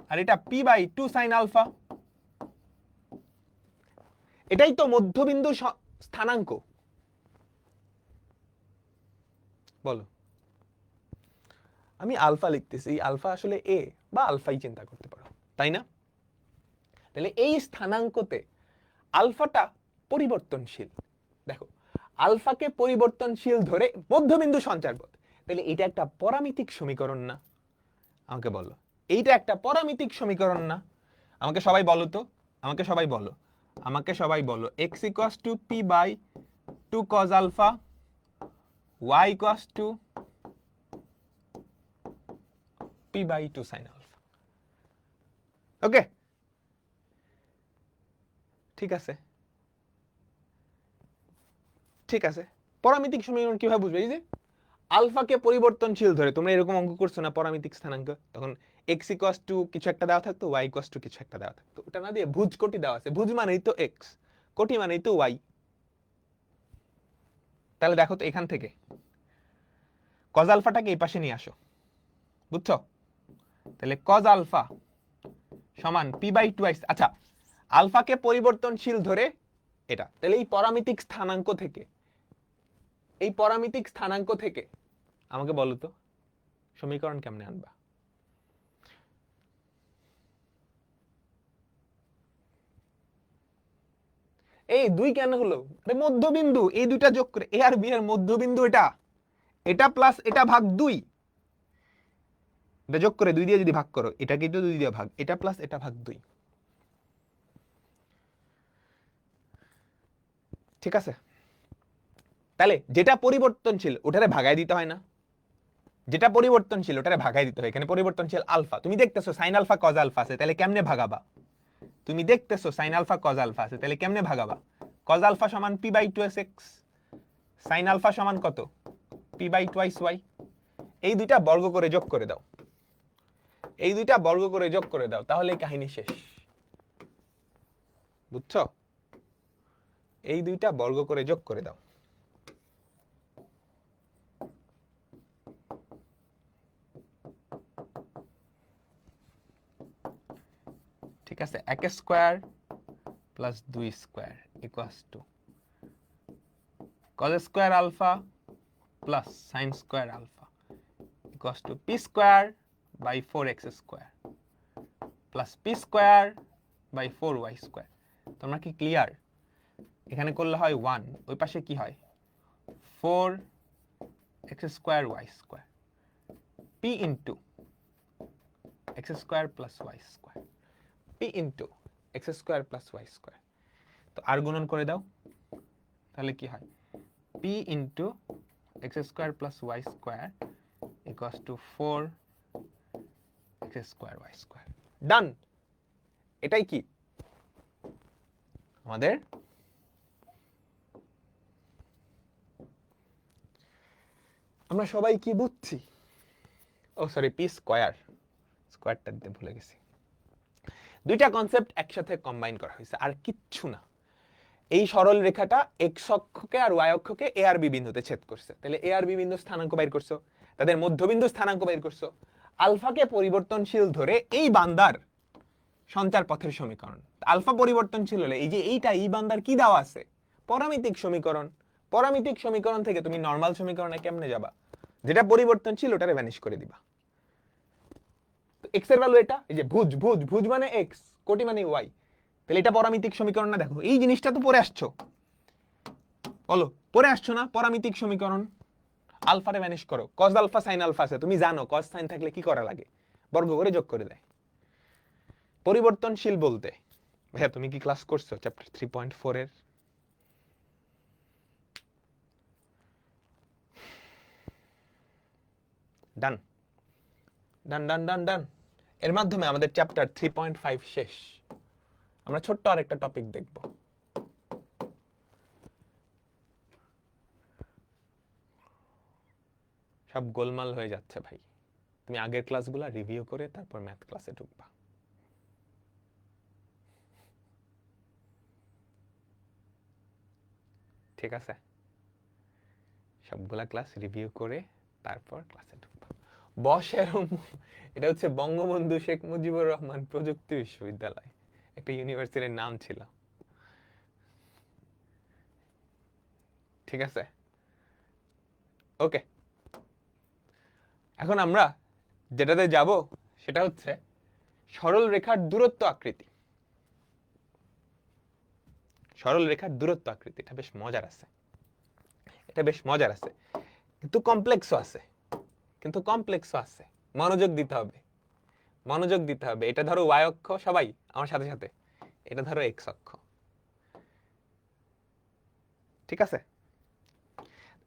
আর এটা পি বাই 2 সাইন আলফা। এটাই তো মধ্যবিন্দু স্থানাঙ্ক, বলো। আমি আলফা লিখতেছি, আলফা আসলে এ বা আলফাই চিন্তা করতে পারো, তাই না? তাহলে এই স্থানাঙ্কতে আলফাটা পরিবর্তনশীল। দেখো, আলফাকে পরিবর্তনশীল ধরে মধ্যবিন্দু সঞ্চারপথ, তাহলে এটা একটা পরামিতিক সমীকরণ না? আমাকে বলো, এইটা একটা পরামিতিক সমীকরণ না? আমাকে সবাই বলো তো, আমাকে সবাই বলো, আমাকে সবাই বলো, x equals to p by 2 cos alpha, y equals to p by 2 sin alpha. Okay, ঠিক আছে, ঠিক আছে। পরামিতিক সমীকরণ কিভাবে বুঝবে? এই যে আলফাকে পরিবর্তনশীল ধরে, তোমরা এরকম অঙ্ক করছো না পরামিতিক স্থানাঙ্ক, তখন x ইকুয়ালস টু কিছু একটা দেওয়া থাকতো, y ইকুয়ালস টু কিছু একটা দেওয়া থাকতো, ওটা না দিয়ে ভুজ কোটি দেওয়া আছে, ভুজ মানেই তো x, কোটি মানেই তো y। তাহলে দেখো তো, এখান থেকে কজ আলফাটাকে এই পাশে নিয়ে আসো, বুঝছো? তাহলে কজ আলফা সমান পি বাই 2x। আচ্ছা, আলফাকে পরিবর্তনশীল ধরে এটা, তাহলে এই পরামিতিক স্থানাঙ্ক থেকে, এই পরামিতিক স্থানাঙ্ক থেকে আমাকে বলো তো সমীকরণ কেমনে আনবা? এই 2 কেন হলো? আরে মধ্যবিন্দু, এই দুইটা যোগ করে, এ আর বি এর মধ্যবিন্দু এটা, এটা প্লাস এটা ভাগ 2, এটা যোগ করে 2 দিয়ে যদি ভাগ করো, এটাকে তো 2 দিয়ে ভাগ, এটা প্লাস এটা ভাগ 2। ঠিক আছে? তাহলে যেটা পরিবর্তনশীল ওটারে ভাগায় দিতে হয় না? যেটা পরিবর্তনশীল ওটারে ভাগায় দিতে হয়। এখানে পরিবর্তনশীল আলফা, তুমি দেখতেছো সাইন আলফা কজ আলফা আছে, তাহলে কেমনে ভাগাবা? তুমি দেখতেছো সাইন আলফা কজ আলফা আছে, তাহলে কেমনে ভাগাবা? কজ আলফা সমান P by 2x, sine alpha সমান কত? P by 2y। এই দুইটা বর্গ করে যোগ করে দাও, এই দুইটা বর্গ করে যোগ করে দাও, তাহলে কাহিনী শেষ। বুঝছো? এই দুইটা বর্গ করে যোগ করে দাও। ঠিক আছে, 1 square plus 2 square equals to cos square alpha plus sin square alpha equals to p square by 4x square plus p square by 4y square. তোমরা কি ক্লিয়ার? এখানে করলে হয় 1, ওই পাশে কি হয় 4x square y square p into x square plus y square p into x square plus y square. তো আর গুণন করে দাও, তাহলে কি হয় p into x square plus y square equals to 4x square y square. Done. এটাই কি আমাদের আমরা সবাই কি বুঝছি? ও সরি, পি স্কয়ার, স্কয়ারটা দিতে ভুলে গেছি। দুইটা কনসেপ্ট একসাথে কম্বাইন করা হয়েছে, আর কিচ্ছু না। এই সরল রেখাটা এক্স অক্ষকে আর ওয়াই অক্ষকে এ আর বি বিন্দুতে ছেদ করছে, তাহলে এ আর বি বিন্দু স্থানাঙ্ক বাইর করছো, তাদের মধ্যবিন্দু স্থানাঙ্ক বাইর করছো। আলফাকে পরিবর্তনশীল ধরে এই বান্দার সঞ্চার পথের সমীকরণ, আলফা পরিবর্তনশীল হলে এই যে এইটা, এই বান্দার কি দেওয়া আছে? পরামিতিক সমীকরণ। পরামিতিক সমীকরণ থেকে তুমি নরমাল সমীকরণে কেমনে যাবা? যেটা পরিবর্তনশীল ওটারে ভ্যানিশ করে দিবা। এক্স এর ভ্যালু এটা, এই যে ভুজ ভুজ ভুজ মানে এক্স, কোটি মানে ওয়াই, তাহলে এটা পরামিতিক সমীকরণ না? দেখো এই জিনিসটা তো পড়ে আসছো, বলো পড়ে আসছো না? পরামিতিক সমীকরণ। আলফারে ভ্যানিশ করো, কস আলফা সাইন আলফা আছে, তুমি জানো কস সাইন থাকলে কি করা লাগে, বর্গ করে যোগ করে দেয়। পরিবর্তনশীল বলতে ভাইয়া তুমি কি ক্লাস করছো চ্যাপ্টার 3.4 এর? ডান ডান ডান ডান ডান। এর মাধ্যমে আমাদের চ্যাপ্টার 3.5 শেষ। আমরা ছোট্ট আরেকটা টপিক দেখব। সব গোলমাল হয়ে যাচ্ছে ভাই, তুমি আগের ক্লাসগুলো রিভিউ করে তারপর ম্যাথ ক্লাসে ঢুকবা। ঠিক আছে, সবগুলা ক্লাস রিভিউ করে তারপর ক্লাসে ঢুকবা। বসের এটা হচ্ছে বঙ্গবন্ধু শেখ মুজিবুর রহমান প্রযুক্তি বিশ্ববিদ্যালয়, একটা ইউনিভার্সিটির নাম ছিল। ঠিক আছে, ওকে। এখন আমরা যেটাতে যাব সেটা হচ্ছে সরল রেখার দূরত্ব আকৃতি। সরল রেখার দূরত্ব আকৃতি, এটা বেশ মজার আছে, এটা বেশ মজার আছে, কিন্তু কমপ্লেক্সও আছে, কিন্তু কমপ্লেক্সও আছে। মনোযোগ দিতে হবে, মনোযোগ দিতে হবে। এটা ধরো ওয়াই অক্ষ, সবাই আমার সাথে সাথে, এটা ধরো এক্স অক্ষ। ঠিক আছে,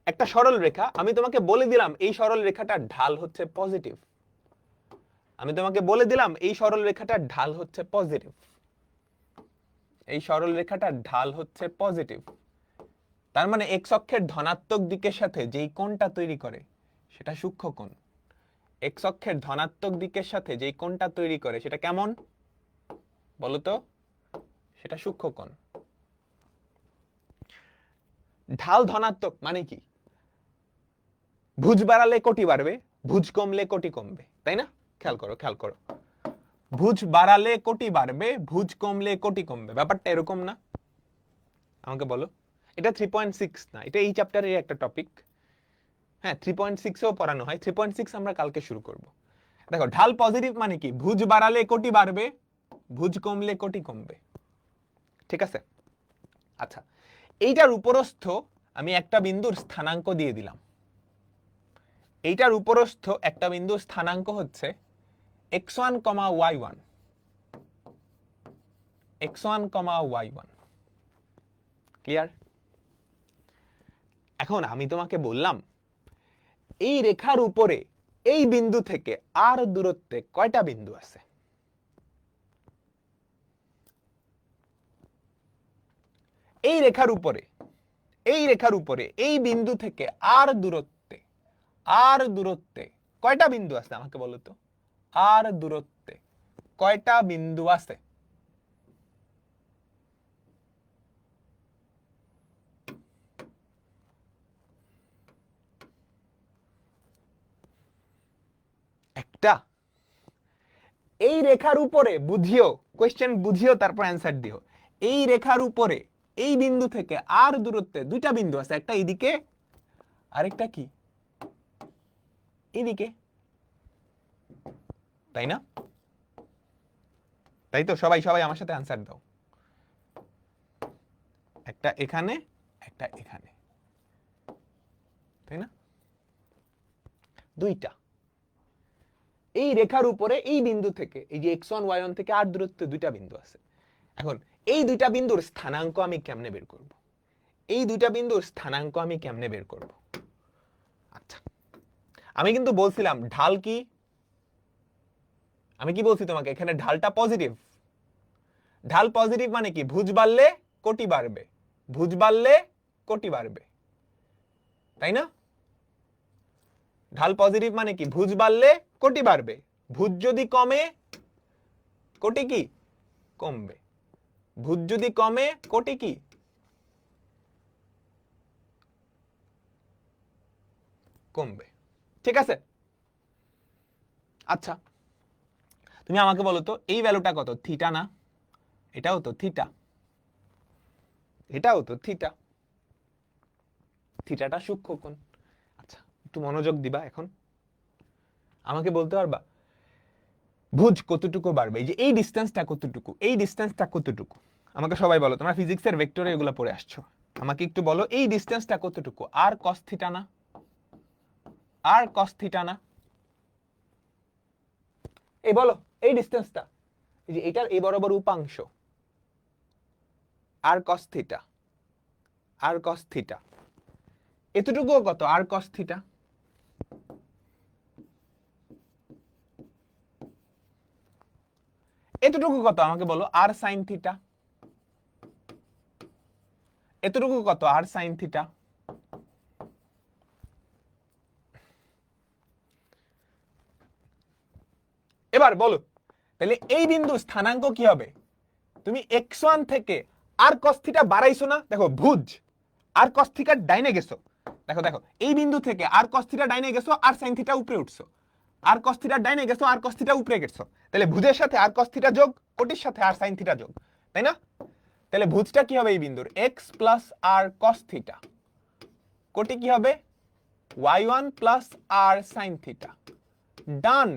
একটা সরল রেখা, আমি তোমাকে বলে দিলাম এই সরল রেখাটার ঢাল হচ্ছে পজিটিভ। আমি তোমাকে বলে দিলাম এই সরল রেখাটার ঢাল হচ্ছে পজিটিভ, এই সরল রেখাটার ঢাল হচ্ছে পজিটিভ। তার মানে এক্স অক্ষের ধনাত্মক দিকের সাথে যেই কোণটা তৈরি করে সেটা সূক্ষ্ম কোণ। এক্স অক্ষের ধনাত্মক দিকের সাথে যেই কোণটা তৈরি করে সেটা কেমন বলতো? সেটা সূক্ষ্ম কোণ। ঢাল ধনাত্মক মানে কি? ভুজ বাড়ালে কোটি বাড়বে, ভুজ কমলে কোটি কমবে, তাই না? খেয়াল করো খেয়াল করো, ভুজ বাড়ালে কোটি বাড়বে, ভুজ কমলে কোটি কমবে, ব্যাপারটা এরকম না? আমাকে বলো। এটা 3.6 না, এটা এই চ্যাপ্টারের একটা টপিক। হ্যাঁ 3.6এও পড়ানো হয়, 3.6 আমরা কালকে শুরু করব। দেখো ঢাল পজিটিভ মানে কি? ভুজ বাড়ালে কোটি বাড়বে, ভুজ কমলে কোটি কমবে। ঠিক আছে, আচ্ছা এইটার উপরস্থ আমি একটা বিন্দুর স্থানাঙ্ক দিয়ে দিলাম। এইটার উপরস্থ একটা বিন্দুর স্থানাঙ্ক হচ্ছে x1, y1, x1, y1। Clear? এখন আমি তোমাকে বললাম এই রেখার উপরে এই বিন্দু থেকে আর দূরত্বে কয়টা বিন্দু আছে? এই রেখার উপরে, এই রেখার উপরে এই বিন্দু থেকে আর দূরত্বে, আর দূরত্বে কয়টা বিন্দু আছে আমাকে বলো তো? আর দূরত্বে কয়টা বিন্দু আছে? একটা। এই রেখার উপরে বুঝিও, কোয়েশ্চেন বুঝিও তারপর অ্যান্সার দিও। এই রেখার উপরে এই বিন্দু থেকে আর দূরত্বে দুইটা বিন্দু আছে, একটা এইদিকে আরেকটা কি এইদিকে, তাই না? তাই তো? সবাই সবাই আমার সাথে অ্যান্সার দাও। একটা এখানে, একটা এখানে, তাই না? দুইটা এই রেখার উপরে এই বিন্দু থেকে, এই যে x1 y1 থেকে আর দূরত্বে দুইটা বিন্দু আছে। এখন এই দুইটা বিন্দুর স্থানাঙ্ক আমি কেমনে বের করব? এই দুইটা বিন্দুর স্থানাঙ্ক আমি কেমনে বের করব? আচ্ছা, আমি কিন্তু বলছিলাম ঢাল কি, আমি কি বলছি তোমাকে, এখানে ঢালটা পজিটিভ। ঢাল পজিটিভ মানে কি? ভুজ বাড়লে কোটি বাড়বে, ভুজ বাড়লে কোটি বাড়বে, তাই না? ঢাল পজিটিভ মানে কি? ভুজ বাড়লে কোটি বাড়বে, ভুজ যদি কমে কোটি কি কমবে, ভুজ যদি কমে কোটি কি কমবে। ঠিক আছে? আচ্ছা, তুমি আমাকে বলো তো এই ভ্যালুটা কত? থিটা না? এটাও তো থিটা, এটাও তো থিটা, থিটাটা সূক্ষ্ম কোণ। আচ্ছা, একটু মনোযোগ দিবা। এখন আমাকে বলতে পারবা ভুজ কতটুকু বাড়বে? এই যে এই ডিসটেন্সটা কতটুকু, এই ডিসটেন্সটা কতটুকু? আমাকে সবাই বলো, তোমরা ফিজিক্সের ভেক্টরে এগুলো পড়ে আসছো, আমাকে একটু বলো এই ডিসটেন্সটা কতটুকু? আর cos থিটা না? আর cos থিটা না? এই বলো এই ডিসটেন্সটা, এই যে এটার এই বরাবর উপাংশ, আর cos থিটা, আর cos থিটা, এতটুকু কত? আর cos থিটা। এতটুকু কত আমাকে বলো? আর sin থিটা। এতটুকু কত? আর sin থিটা। এবার বলো তাহলে এই বিন্দুর স্থানাঙ্ক কি হবে? তুমি x1 থেকে আর cos থিটা বাড়াইছো না? দেখো ভুজ আর cos থিটা ডাইনে গেছো, দেখো দেখো এই বিন্দু থেকে আর cos থিটা ডাইনে গেছো, আর sin থিটা উপরে উঠছো, আর cos থিটা ডাইনে গেছো, আর cos থিটা উপরে গেছো, তাহলে ভুজের সাথে আর cos থিটা যোগ, কোটির সাথে আর sin থিটা যোগ, তাই না? তাহলে ভুজটা কি হবে এই বিন্দুর? x প্লাস আর cos থিটা, কোটি কি হবে? y1 প্লাস আর sin থিটা। ডান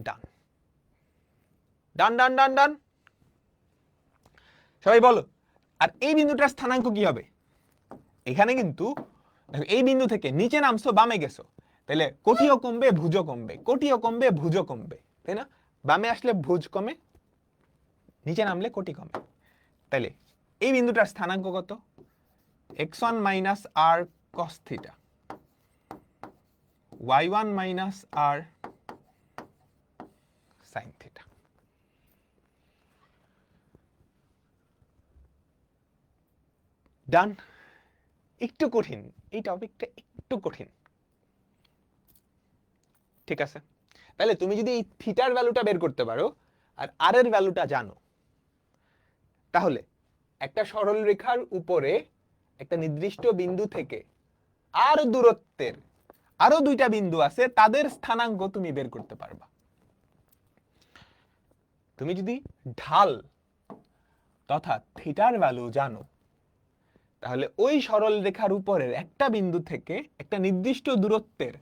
ডান ডান ডান ডান ডান। সবাই বলো আর এই বিন্দুটার স্থানাঙ্ক কি হবে? এখানে কিন্তু দেখো এই বিন্দু থেকে নিচে নামছো, বামে গেছো, তাহলে কোটিও কমবে ভুজও কমবে, কোটিও কমবে ভুজও কমবে, তাই না? বামে আসলে ভুজ কমে, নিচে নামলে কোটি কমে। তাহলে এই বিন্দুটার স্থানাঙ্ক কত? x1 মাইনাস আর cos থিটা, y1 মাইনাস আর sin থিটা। ডান। একটু কঠিন এই টপিকটা, একটু কঠিন, ঠিক আছে? তাহলে তুমি যদি এই থিটার ভ্যালুটা বের করতে পারো আর আর এর ভ্যালুটা জানো, তাহলে একটা সরল রেখার উপরে একটা নির্দিষ্ট বিন্দু থেকে আর দূরত্বের আরো দুইটা বিন্দু আছে, তাদের স্থানাঙ্ক তুমি বের করতে পারবা। তুমি যদি ঢাল তথা থিটার ভ্যালু জানো, তাহলে ওই সরল রেখার উপরের একটা বিন্দু থেকে একটা নির্দিষ্ট দূরত্বের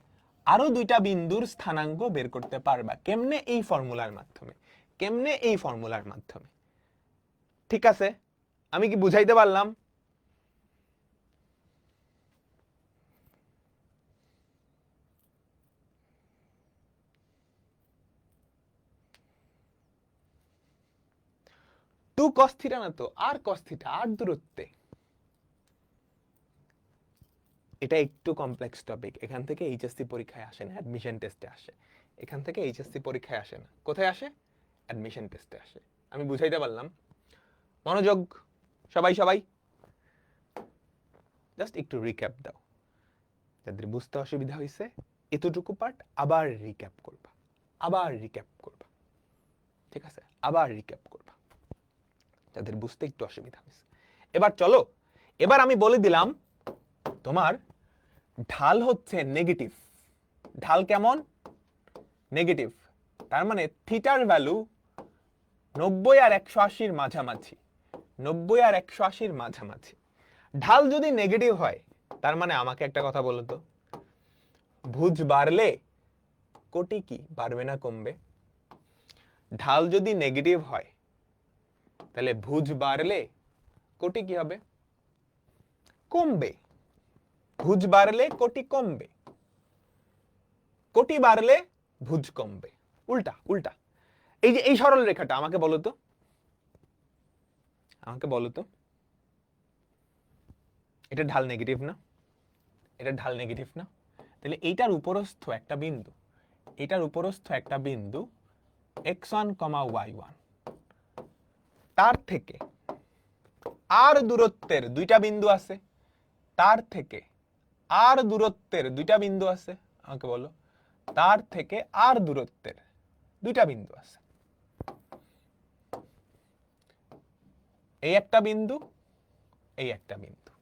আরো দুইটা বিন্দুর স্থানাঙ্ক বের করতে পারবা। কেমনে? এই ফর্মুলার মাধ্যমে। কেমনে? এই ফর্মুলার মাধ্যমে। ঠিক আছে? আমি কি বুঝাইতে পারলাম? টু cos থিটা না তো, আর cos থিটা, আর দূরত্বে। এটা একটু কমপ্লেক্স টপিক, এখান থেকে এইচএসসি পরীক্ষায় আসে না, অ্যাডমিশন টেস্টে আসে। এখান থেকে এইচএসসি পরীক্ষায় আসে না, কোথায় আসে? অ্যাডমিশন টেস্টে আসে। আমি বুঝাইতে পারলাম? মনোযোগ সবাই সবাই, জাস্ট একটু রিক্যাপ দাও। যাদের বুঝতে অসুবিধা হয়েছে এতটুকু পার্ট আবার রিক্যাপ করবা, আবার রিক্যাপ করবা, ঠিক আছে? আবার রিক্যাপ করবা যাদের বুঝতে একটু অসুবিধা হয়েছে। এবার চলো, এবার আমি বলে দিলাম তোমার ঢাল হচ্ছে নেগেটিভ। ঢাল কেমন? নেগেটিভ। তার মানে থিটার ভ্যালু 90 আর 180 মাঝামাঝি, 90 আর 180 মাঝামাঝি। ঢাল যদি নেগেটিভ হয় তার মানে আমাকে একটা কথা বলো তো, ভুজ বাড়লে কোটি কি বাড়বে না কমবে? ঢাল যদি নেগেটিভ হয় তাহলে ভুজ বাড়লে কোটি কি হবে? কমবে। ভুজ বাড়লে কোটি কমবে, কোটি বাড়লে ভুজ কমবে। উল্টা উল্টা। এই যে এই সরল রেখাটা আমাকে বলো তো, আমাকে বলো তো, এটা ঢাল নেগেটিভ না? এটা ঢাল নেগেটিভ না? তাহলে এইটার উপরস্থ একটা বিন্দু, এটার উপরস্থ একটা বিন্দু x1, y1, তার থেকে আর দূরত্বের দুইটা বিন্দু আছে, তার থেকে আর দূরত্বের দুইটা বিন্দু আছে, আমাকে বলো তার থেকে আর দূরত্বের দুইটা বিন্দু আছে। এই একটা বিন্দু, এই একটা বিন্দু।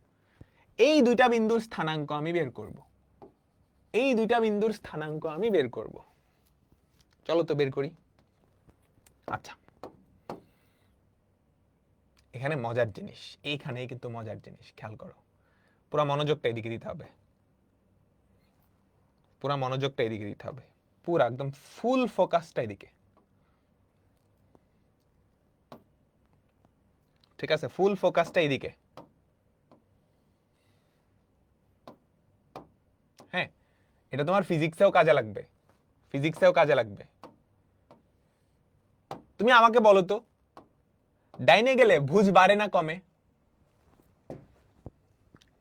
এই দুইটা বিন্দুর স্থানাঙ্ক আমি বের করব, এই দুইটা বিন্দুর স্থানাঙ্ক আমি বের করব। চলো তো বের করি। আচ্ছা, এখানে মজার জিনিস, এইখানেই কিন্তু মজার জিনিস, খেয়াল করো। পুরো মনোযোগটা এদিকে দিতে হবে, পুরো মনোযোগটা এদিকে দিতে হবে, পুরো একদম ফুল ফোকাসটা এদিকে। ঠিক আছে, ফুল ফোকাসটা এদিকে। হ্যাঁ, এটা তোমার ফিজিক্সেও কাজে লাগবে, ফিজিক্সেও কাজে লাগবে। তুমি আমাকে বলো তো, ডাইনে গেলে ভুজ বাড়ে না কমে?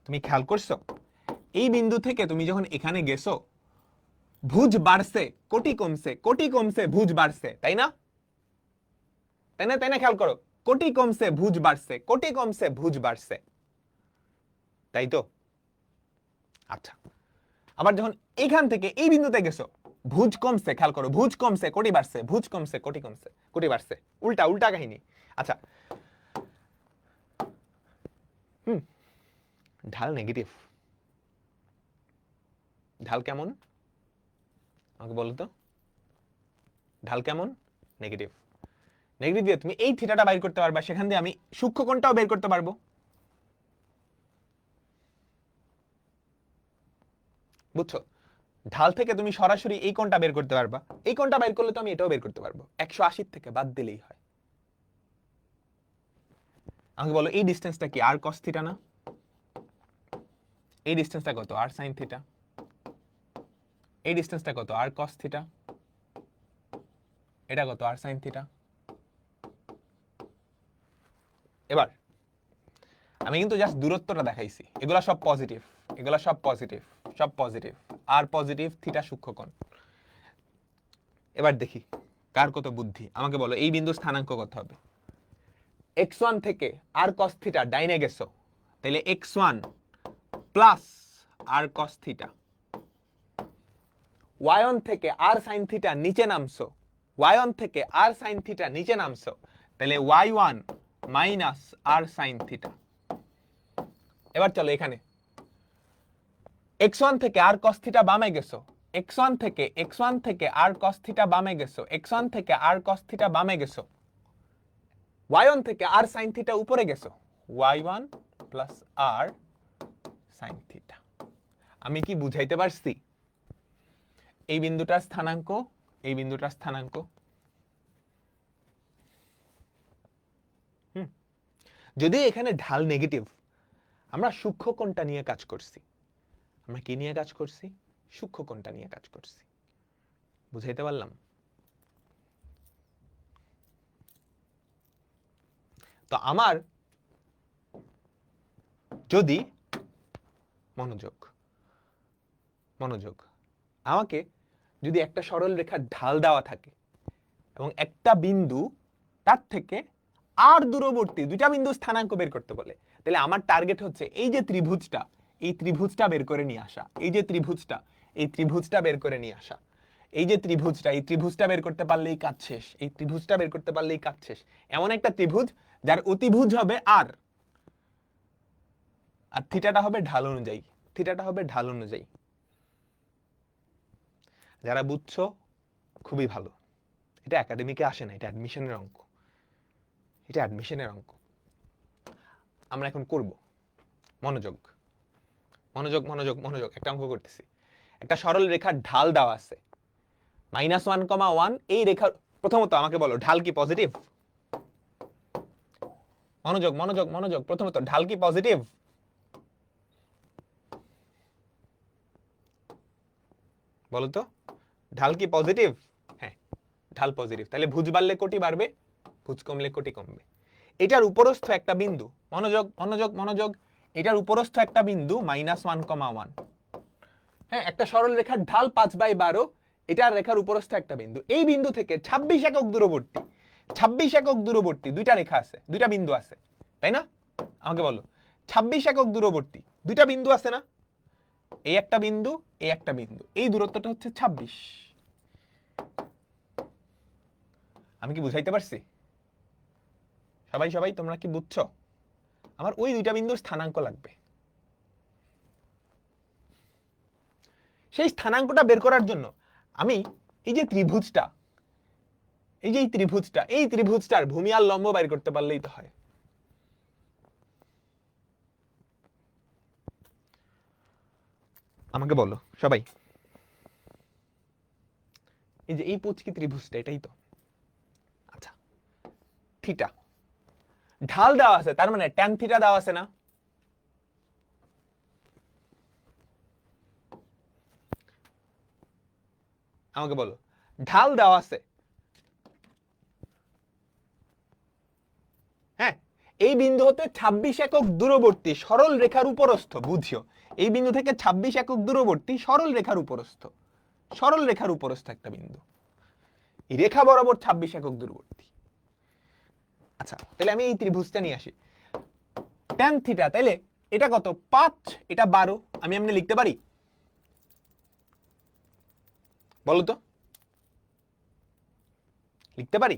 তুমি খেয়াল করছো এই বিন্দু থেকে তুমি যখন এখানে গেছো ভুজ বাড়ছে কোটি কমছে, কোটি কমছে ভুজ বাড়ছে, তাই না? তাই না? তাই না? খেয়াল করো, কোটি কমছে ভুজ বাড়ছে, কোটি কমছে ভুজ বাড়ছে, তাই তো? আচ্ছা, আবার যখন এখান থেকে এই বিন্দুতে গেছো ভুজ কমছে, খেয়াল করো, ভুজ কমছে কোটি বাড়ছে, ভুজ কমছে কোটি কমছে, কোটি বাড়ছে। উল্টা উল্টা কাহিনী। আচ্ছা, ঢাল নেগেটিভ, ঢাল কেমন আমাকে বলো তো, ঢাল কেমন? নেগেটিভ। নেগেটিভ দিয়ে তুমি এই থিটাটা বের করতে পারবা, সেখান দিয়ে আমি সূক্ষ্ম কোণটাও বের করতে পারবো। বুঝছো? ঢাল থেকে তুমি সরাসরি এই কোণটা বের করতে পারবা, এই কোণটা বের করলে তো আমি এটাও বের করতে পারবো, 180 থেকে বাদ দিলেই হয়। আমাকে বলো এই ডিসটেন্সটা কি আর cos থিটা না? এই ডিসটেন্সটা কত? আর sin থিটা। এই ডিসটেন্সটা কত? আর cos থিটা। এটা কত? আর sin থিটা। এবার আমি কিন্তু জাস্ট দূরত্বটা দেখাইছি, এগুলা সব পজিটিভ, এগুলা সব পজিটিভ, সব পজিটিভ। আর পজিটিভ, থিটা সূক্ষ্মকোণ। এবার দেখি কার কত বুদ্ধি। আমাকে বলো এই বিন্দুর স্থানাঙ্ক কত হবে? x1 থেকে আর cos থিটা ডাইনে গেছো, তাহলে x1 প্লাস আর cos থিটা। y1 থেকে আর sin থিটা নিচে নামছো, y1 থেকে আর sin থিটা নিচে নামছো, তাহলে y1 মাইনাস আর sin থিটা। এবার চলো এখানে x1 থেকে আর cos থিটা বামে গেছো, x1 থেকে আর cos থিটা বামে গেছো, x1 থেকে আর cos থিটা বামে গেছো, y1 থেকে আর sin থিটা উপরে গেছো, y1 প্লাস আর sin থিটা। আমি কি বুঝাইতে পারছি? এই বিন্দুটার স্থানাঙ্ক, এই বিন্দুটার স্থানাঙ্ক। যদি এখানে ঢাল নেগেটিভ, আমরা সূক্ষ্ম কোণটা নিয়ে কাজ করছি। আমরা কি নিয়ে কাজ করছি? সূক্ষ্ম কোণটা নিয়ে কাজ করছি। বুঝাইতে পারলাম? তো আমার যদি মনোযোগ, মনোযোগ, আমাকে যদি একটা সরল রেখার ঢাল দেওয়া থাকে এবং একটা বিন্দু তার থেকে আর দূরবর্তী দুইটা বিন্দু স্থানাঙ্ক বের করতে বলে, তাহলে আমার টার্গেট হচ্ছে এই যে ত্রিভুজটা, এই ত্রিভুজটা বের করে নিয়ে আসা, এই যে ত্রিভুজটা, এই ত্রিভুজটা বের করে নিয়ে আসা, এই যে ত্রিভুজটা, এই ত্রিভুজটা বের করতে পারলেই কাজ শেষ, এই ত্রিভুজটা বের করতে পারলেই কাজ শেষ। এমন একটা ত্রিভুজ যার অতিভুজ হবে আর, আর থিটাটা হবে ঢাল অনুযায়ী, থিটাটা হবে ঢাল অনুযায়ী। যারা বুঝছো খুবই ভালো, এটা একাডেমিকে আসে না, এটা অ্যাডমিশনের অঙ্ক, এটা অ্যাডমিশনের অঙ্ক। আমরা এখন করব, মনোযোগ মনোযোগ মনোযোগ মনোযোগ। একটা অঙ্ক করতেছি, একটা সরল রেখার ঢাল দেওয়া আছে -1,1। এই রেখার, প্রথমত আমাকে বলো ঢাল কি পজিটিভ? মনোযোগ মনোযোগ মনোযোগ। প্রথমত ঢাল কি পজিটিভ? বলো তো, ঢাল কি পজিটিভ? হ্যাঁ, ঢাল পজিটিভ। তাহলে ভুজ বাড়লে কোটি বাড়বে, ভুজ কমলে কোটি কমবে। এটার উপরস্থ একটা বিন্দু, মনোযোগ মনোযোগ মনোযোগ, এটার উপরস্থ একটা বিন্দু -1,1। হ্যাঁ, একটা সরল রেখার ঢাল 5/12, এটার রেখার উপরস্থ একটা বিন্দু। এই বিন্দু থেকে 26 একক দূরবর্তী, 26 একক দূরবর্তী দুইটা রেখা আছে, দুইটা বিন্দু আছে, তাই না? আমাকে বলো, 26 একক দূরবর্তী দুইটা বিন্দু আছে না? এই একটা বিন্দু, এই একটা বিন্দু, এই দূরত্বটা হচ্ছে 26। আমি কি বুঝাইতে পারছি? সবাই সবাই তোমরা কি বুঝছো? আমার ওই দুইটা বিন্দুর স্থানাঙ্ক লাগবে। সেই স্থানাঙ্কটা বের করার জন্য আমি এই যে ত্রিভুজটা, এই যে এই ত্রিভুজটার ভূমি আর লম্ব বের করতে পারলেই তো হয়। আমাকে বলো সবাই, এই যে এই পুচকি ত্রিভুজটা, এটাই তো। আচ্ছা, থিটা ঢাল দেওয়া আছে, তার মানে ট্যান থিটা দেওয়া আছে না? আমাকে বলো, ঢাল দেওয়া আছে, হ্যাঁ, এই বিন্দু হতে 26 একক দূরবর্তী সরল রেখার উপরস্থ, বুঝিও এই বিন্দু থেকে 26 একক দূরবর্তী সরল রেখার উপরস্থ, সরল রেখার উপরস্থ একটা বিন্দু, এই রেখা বরাবর 26 একক দূরবর্তী। আচ্ছা, তাহলে আমি এই ত্রিভুজটা নিয়ে আসি, ট্যান থিটা, তাহলে এটা কত? 5, এটা 12। আমি এমনি লিখতে পারি? বলো তো, লিখতে পারি?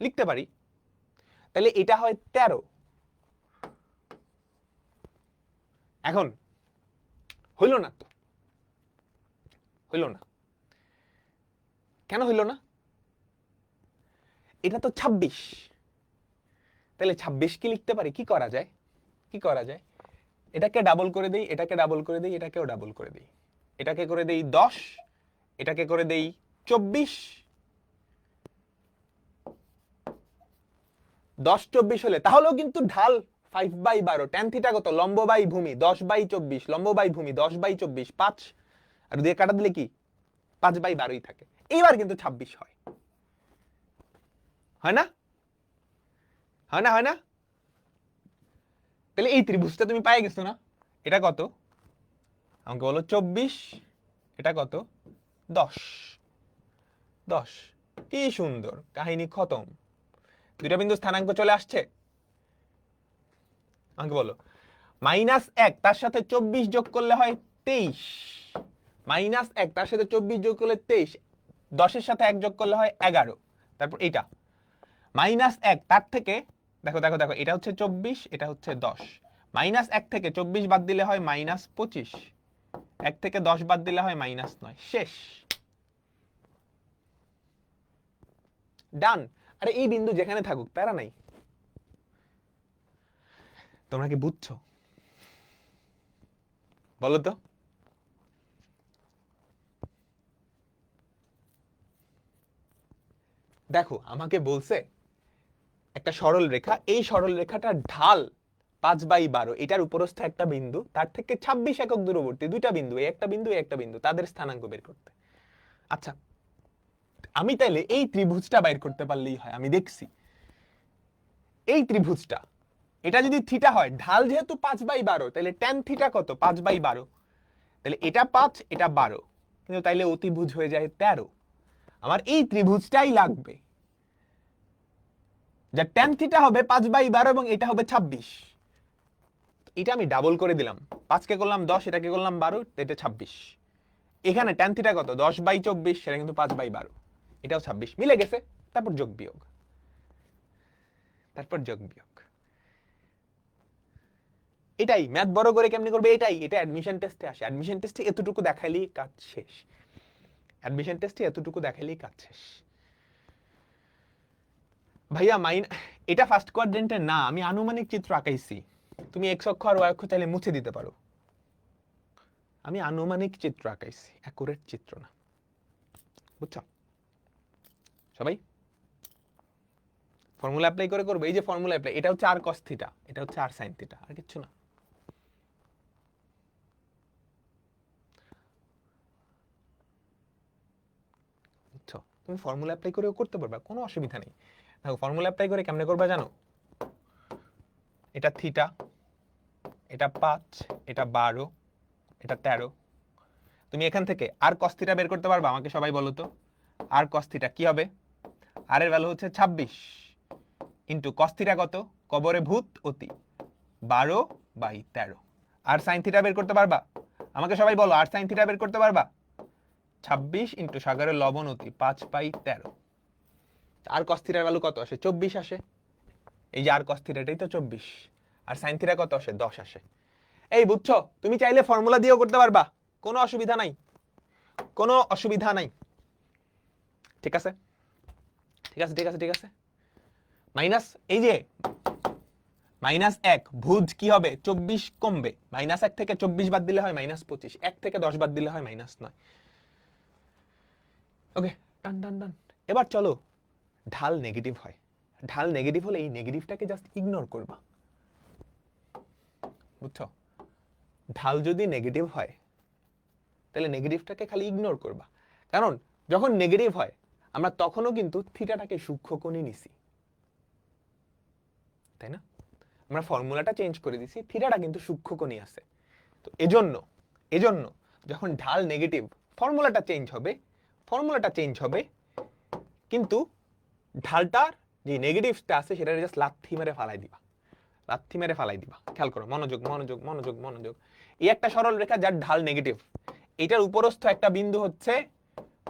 লিখতে পারি। তাহলে এটা হয় 13। এখন হইল না তো, হইল না। কেন হইল না? এটা তো 26, তাহলে 26 কি লিখতে পারি? কি করা যায়, কি করা যায়? এটাকে ডাবল করে দেই, এটাকে ডাবল করে দেই, এটাকেও ডাবল করে দেই, এটাকে করে দেই 10, এটাকে করে দেই 24। 10-24 হলে তাহলেও কিন্তু ঢাল 5/12, ট্যান থিটা কত? লম্ব বাই ভূমি 10/24, লম্ব বাই ভূমি 10/24, 5 আর দিয়ে কাটা দিলে কি 5/12ই থাকে। এইবার কিন্তু 26 হয়, হয় না? হয় না? হয় না? তাহলে এই ত্রিভুজটা তুমি পাই গেছো না? এটা কত? আমাকে বলো 24, এটা কত? 10। 10, কি সুন্দর, কাহিনী খতম। দুইটা বিন্দু স্থানাঙ্ক চলে আসছে। আমাকে বলো, -1 তার সাথে 24 যোগ করলে হয় 23, -1 তার সাথে 24 যোগ করলে 23, 10-এর সাথে 1 যোগ করলে হয় 11। তারপর এইটা -1 তার থেকে, দেখো দেখো দেখো, এটা হচ্ছে 24, এটা হচ্ছে 10, -1 থেকে 24 বাদ দিলে হয় -25, 1 থেকে 10 বাদ দিলে হয় -9। শেষ, ডান। আরে এই বিন্দু যেখানে থাকুক প্যারা নাই। তোমরা কি বুঝছো? বলো তো। দেখো, আমাকে বলছে একটা সরল রেখা, এই সরল রেখাটার ঢাল 5/12, এটার উপরস্থ একটা বিন্দু, তার থেকে 26 একক দূরবর্তী দুইটা বিন্দু, এই একটা বিন্দু, এই একটা বিন্দু, তাদের স্থানাঙ্ক বের করতে। আচ্ছা, আমি তাইলে এই ত্রিভুজটা বের করতে পারলেই হয়। আমি দেখছি এই ত্রিভুজটা, এটা যদি থিটা হয়, ঢাল যেহেতু 5/12, তাহলে ট্যান থিটা কত? 5/12। তাহলে এটা 5, এটা 12, কিন্তু তাইলে অতিভুজ হয়ে যায় 13। আমার এই ত্রিভুজটাই লাগবে, যা ট্যান থিটা হবে 5/12 এবং এটা হবে 26। এটা আমি ডাবল করে দিলাম, 5 কে করলাম 10, এটাকে করলাম 12, এটা 26। এখানে ট্যান থিটা কত? 10/24, সেটা কিন্তু 5/12, এটাও 26, মিলে গেছে। তারপর যোগ বিয়োগ, তারপর যোগ বিয়োগ। এটাই ম্যাথ বড় করে কেমনে করবে, এটাই, এটা অ্যাডমিশন টেস্টে আসে। অ্যাডমিশন টেস্টে এতটুকু দেখাইলেই কাজ শেষ। অ্যাডমিশন টেস্টে এতটুকু দেখাইলেই কাজ শেষ। ভাইয়া এটা ফার্স্ট কোয়াড্রেন্টে না, আমি আনুমানিক চিত্র আঁকাইছি। তুমি এক্স অক্ষ আর ওয়াই অক্ষ চাইলে মুছে দিতে পারো। আমি আনুমানিক চিত্র আঁকাইছি, অ্যাকুরেট চিত্র না। বুঝছো সবাই? ফর্মুলা অ্যাপ্লাই করে করবে, এই যে ফর্মুলা অ্যাপ্লাই, এটা হচ্ছে আর কস থিটা, এটা হচ্ছে আর সাইন থিটা, আর কিচ্ছু না। বুঝছো? তুমি ফর্মুলা অ্যাপ্লাই করেও করতে পারবে, কোনো অসুবিধা নেই। দেখো ফর্মুলা অ্যাপ্লাই করে কেমনে করবা জানো? এটা থিটা, এটা 5, এটা 12, এটা 13। তুমি এখান থেকে আর কস থিটা বের করতে পারবা? আমাকে সবাই বলো তো, আর কস থিটা কি হবে? আর এর ভ্যালু হচ্ছে 26 ইন্টু কস থিটা কত? কবরে ভূত অতি 12/13। আর সাইন থিটা বের করতে পারবা? আমাকে সবাই বলো, আর সাইন থিটা বের করতে পারবা? 26 ইন্টু সাগরের লবণ অতি 5/13। আর কস থিটার ভ্যালু কত আসে? 24 আসে। এই যে আর কস থিটা, এটাই তো 24। আর সাইন থিটা কত আসে? 10 আসে। এই বুঝছো? তুমি চাইলে ফর্মুলা দিয়েও করতে পারবা, কোনো অসুবিধা নাই, কোনো অসুবিধা নাই। ঠিক আছে, ঠিক আছে, ঠিক আছে, ঠিক আছে। মাইনাস, এই যে -1, ভুজ কি হবে? 24 কমবে। -1 থেকে 24 বাদ দিলে হয় -25, 1 থেকে 10 বাদ দিলে হয় -9। ওকে, ডান ডান ডান। এবার চলো, ঢাল নেগেটিভ হয়। ঢাল নেগেটিভ হলে এই নেগেটিভটাকে জাস্ট ইগনোর করবা। বুঝছো? ঢাল যদি নেগেটিভ হয় তাহলে নেগেটিভটাকে খালি ইগনোর করবা। কারণ যখন নেগেটিভ হয় আমরা তখনও কিন্তু থিটাটাকে সূক্ষ্মকোণে নিছি, তাই না? আমরা ফর্মুলাটা চেঞ্জ করে দিছি, থিটাটা কিন্তু সূক্ষ্মকোণে আছে। তো এজন্য এজন্য যখন ঢাল নেগেটিভ, ফর্মুলাটা চেঞ্জ হবে, ফর্মুলাটা চেঞ্জ হবে, কিন্তু ঢালটার যে নেগেটিভটা আছে সেটা জাস্ট লাথি মেরে ফালাই দিবা, লাথি মেরে ফালাই দিবা। খেয়াল করো, মনোযোগ মনোযোগ মনোযোগ মনোযোগ। এই একটা সরল রেখা যার ঢাল নেগেটিভ, এটার উপরস্থ একটা বিন্দু হচ্ছে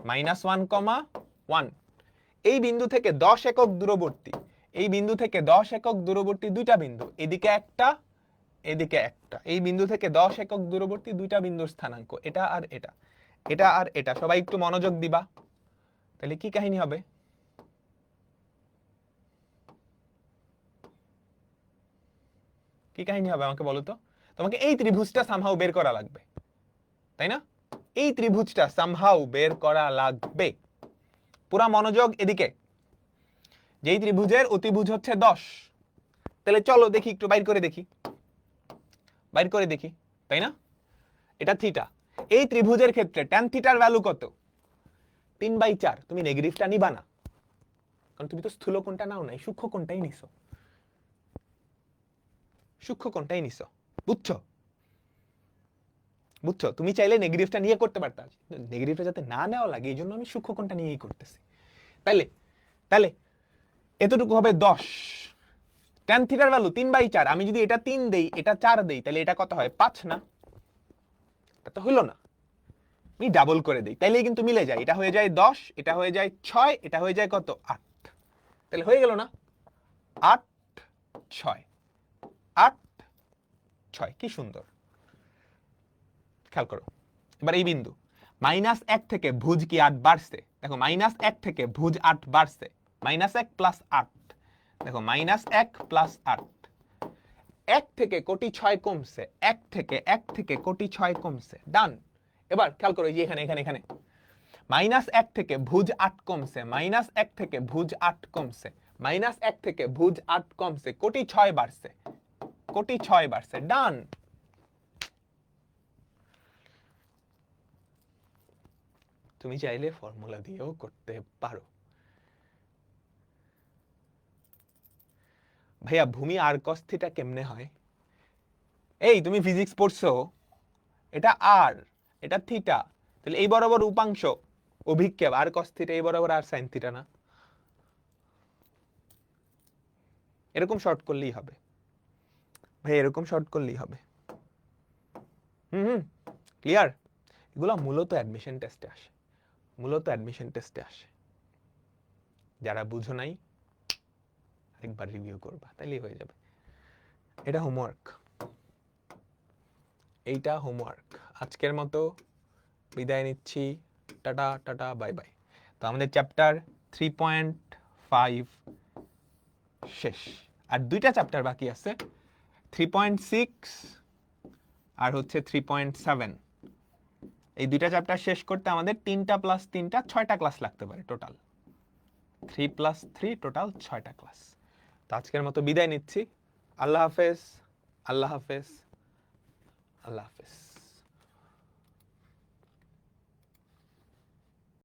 -1,1। এই বিন্দু থেকে 10 একক দূরবর্তী, এই বিন্দু থেকে 10 একক দূরবর্তী দুইটা বিন্দু, এদিকে একটা, এদিকে একটা। এই বিন্দু থেকে 10 একক দূরবর্তী দুইটা বিন্দুর স্থানাঙ্ক এটা আর এটা, এটা আর এটা। সবাই একটু মনোযোগ দিবা, তাহলে কি কাহিনী হবে? কি কাহিনী হবে আমাকে বলো তো? তোমাকে এই ত্রিভুজটা সামহাউ বের করা লাগবে, তাই না? এই ত্রিভুজটা সামহাউ বের করা লাগবে। পুরা মনোযোগ এদিকে। যেই ত্রিভুজের অতিভুজ হচ্ছে 10, তাহলে চলো দেখি, একটু বাইর করে দেখি, বাইর করে দেখি, তাই না? এটা থিটা। এই ত্রিভুজের ক্ষেত্রে ট্যান থিটার ভ্যালু কত? 3/4। তুমি নেগেটিভটা নিবা না, কারণ তুমি তো স্থূল কোণটা নাও নাই, সূক্ষ্ম কোণটাই নিছো, সূক্ষ্ম কোণটাই নিছো। বুঝছো? বুঝছো? তুমি চাইলে নেগেটিভটা নিয়ে করতে পারতা, নেগেটিভটা যাতে না নেওয়া লাগে এই জন্য আমি সূক্ষ্ম কোণটা নিয়েই করতেছি। তাইলে তাহলে এতটুকু হবে 10। ট্যান থিটার ভ্যালু 3/4। আমি যদি এটা 3 দেই, এটা 4 দেই, তাহলে এটা কত হয়? 5 না? তা তো হইলো না। আমি ডাবল করে দেই, তাইলেই কিন্তু মিলে যায়। এটা হয়ে যায় 10, এটা হয়ে যায় 6, এটা হয়ে যায় কত? 8। তাহলে হয়ে গেল না? 8, 6, 8, 6। কি সুন্দর! খেয়াল করো এবার এই বিন্দু -1 থেকে ভুজ কি 8 বাড়ছে? দেখো -1 থেকে ভুজ 8 বাড়ছে। -1 প্লাস 8, দেখো -1 প্লাস 8। 1 থেকে কোটি 6 কমছে, 1 থেকে কোটি 6 কমছে। ডান। এবার খেয়াল করো, এই যে এখানে এখানে এখানে -1 থেকে ভুজ 8 কমছে, -1 থেকে ভুজ 8 কমছে, -1 থেকে ভুজ 8 কমছে, কোটি 6 বাড়ছে, কোটি 6 বাড়ছে। ডান। তুমি চাইলে ফর্মুলা দিয়েও করতে পারো। ভাইয়া ভূমি আর কস থিটা কেমনে হয়? এই তুমি ফিজিক্স পড়ছো, এটা আর, এটা থিটা, তাহলে এই বরাবর উপাংশ অভিক্ষেপ আর কস থিটা, এই বরাবর আর সাইন থিটা না? এরকম শর্ট করলেই হবে ভাই, এরকম শর্ট করলেই হবে। হুম, ক্লিয়ার? এগুলো মূলত অ্যাডমিশন টেস্টে আসে, মূলত অ্যাডমিশন টেস্টে আসে। যারা বুঝো নাই আরেকবার রিভিউ করবা, তাইলেই হয়ে যাবে। এটা হোমওয়ার্ক। এইটা হোমওয়ার্ক। আজকের মতো বিদায় নিচ্ছি, টাটা টাটা বাই বাই। তো আমাদের চ্যাপ্টার 3.5 শেষ, আর দুইটা চ্যাপ্টার বাকি আছে, 3.6 আর হচ্ছে 3.7। এই দুইটা চ্যাপ্টার শেষ করতে আমাদের 3টা প্লাস 3টা 6টা ক্লাস লাগতে পারে টোটাল। 3 + 3 টোটাল 6টা ক্লাস। তো আজকের মতো বিদায় নিচ্ছি। আল্লাহ হাফেজ, আল্লাহ হাফেজ, আল্লাহ হাফেজ।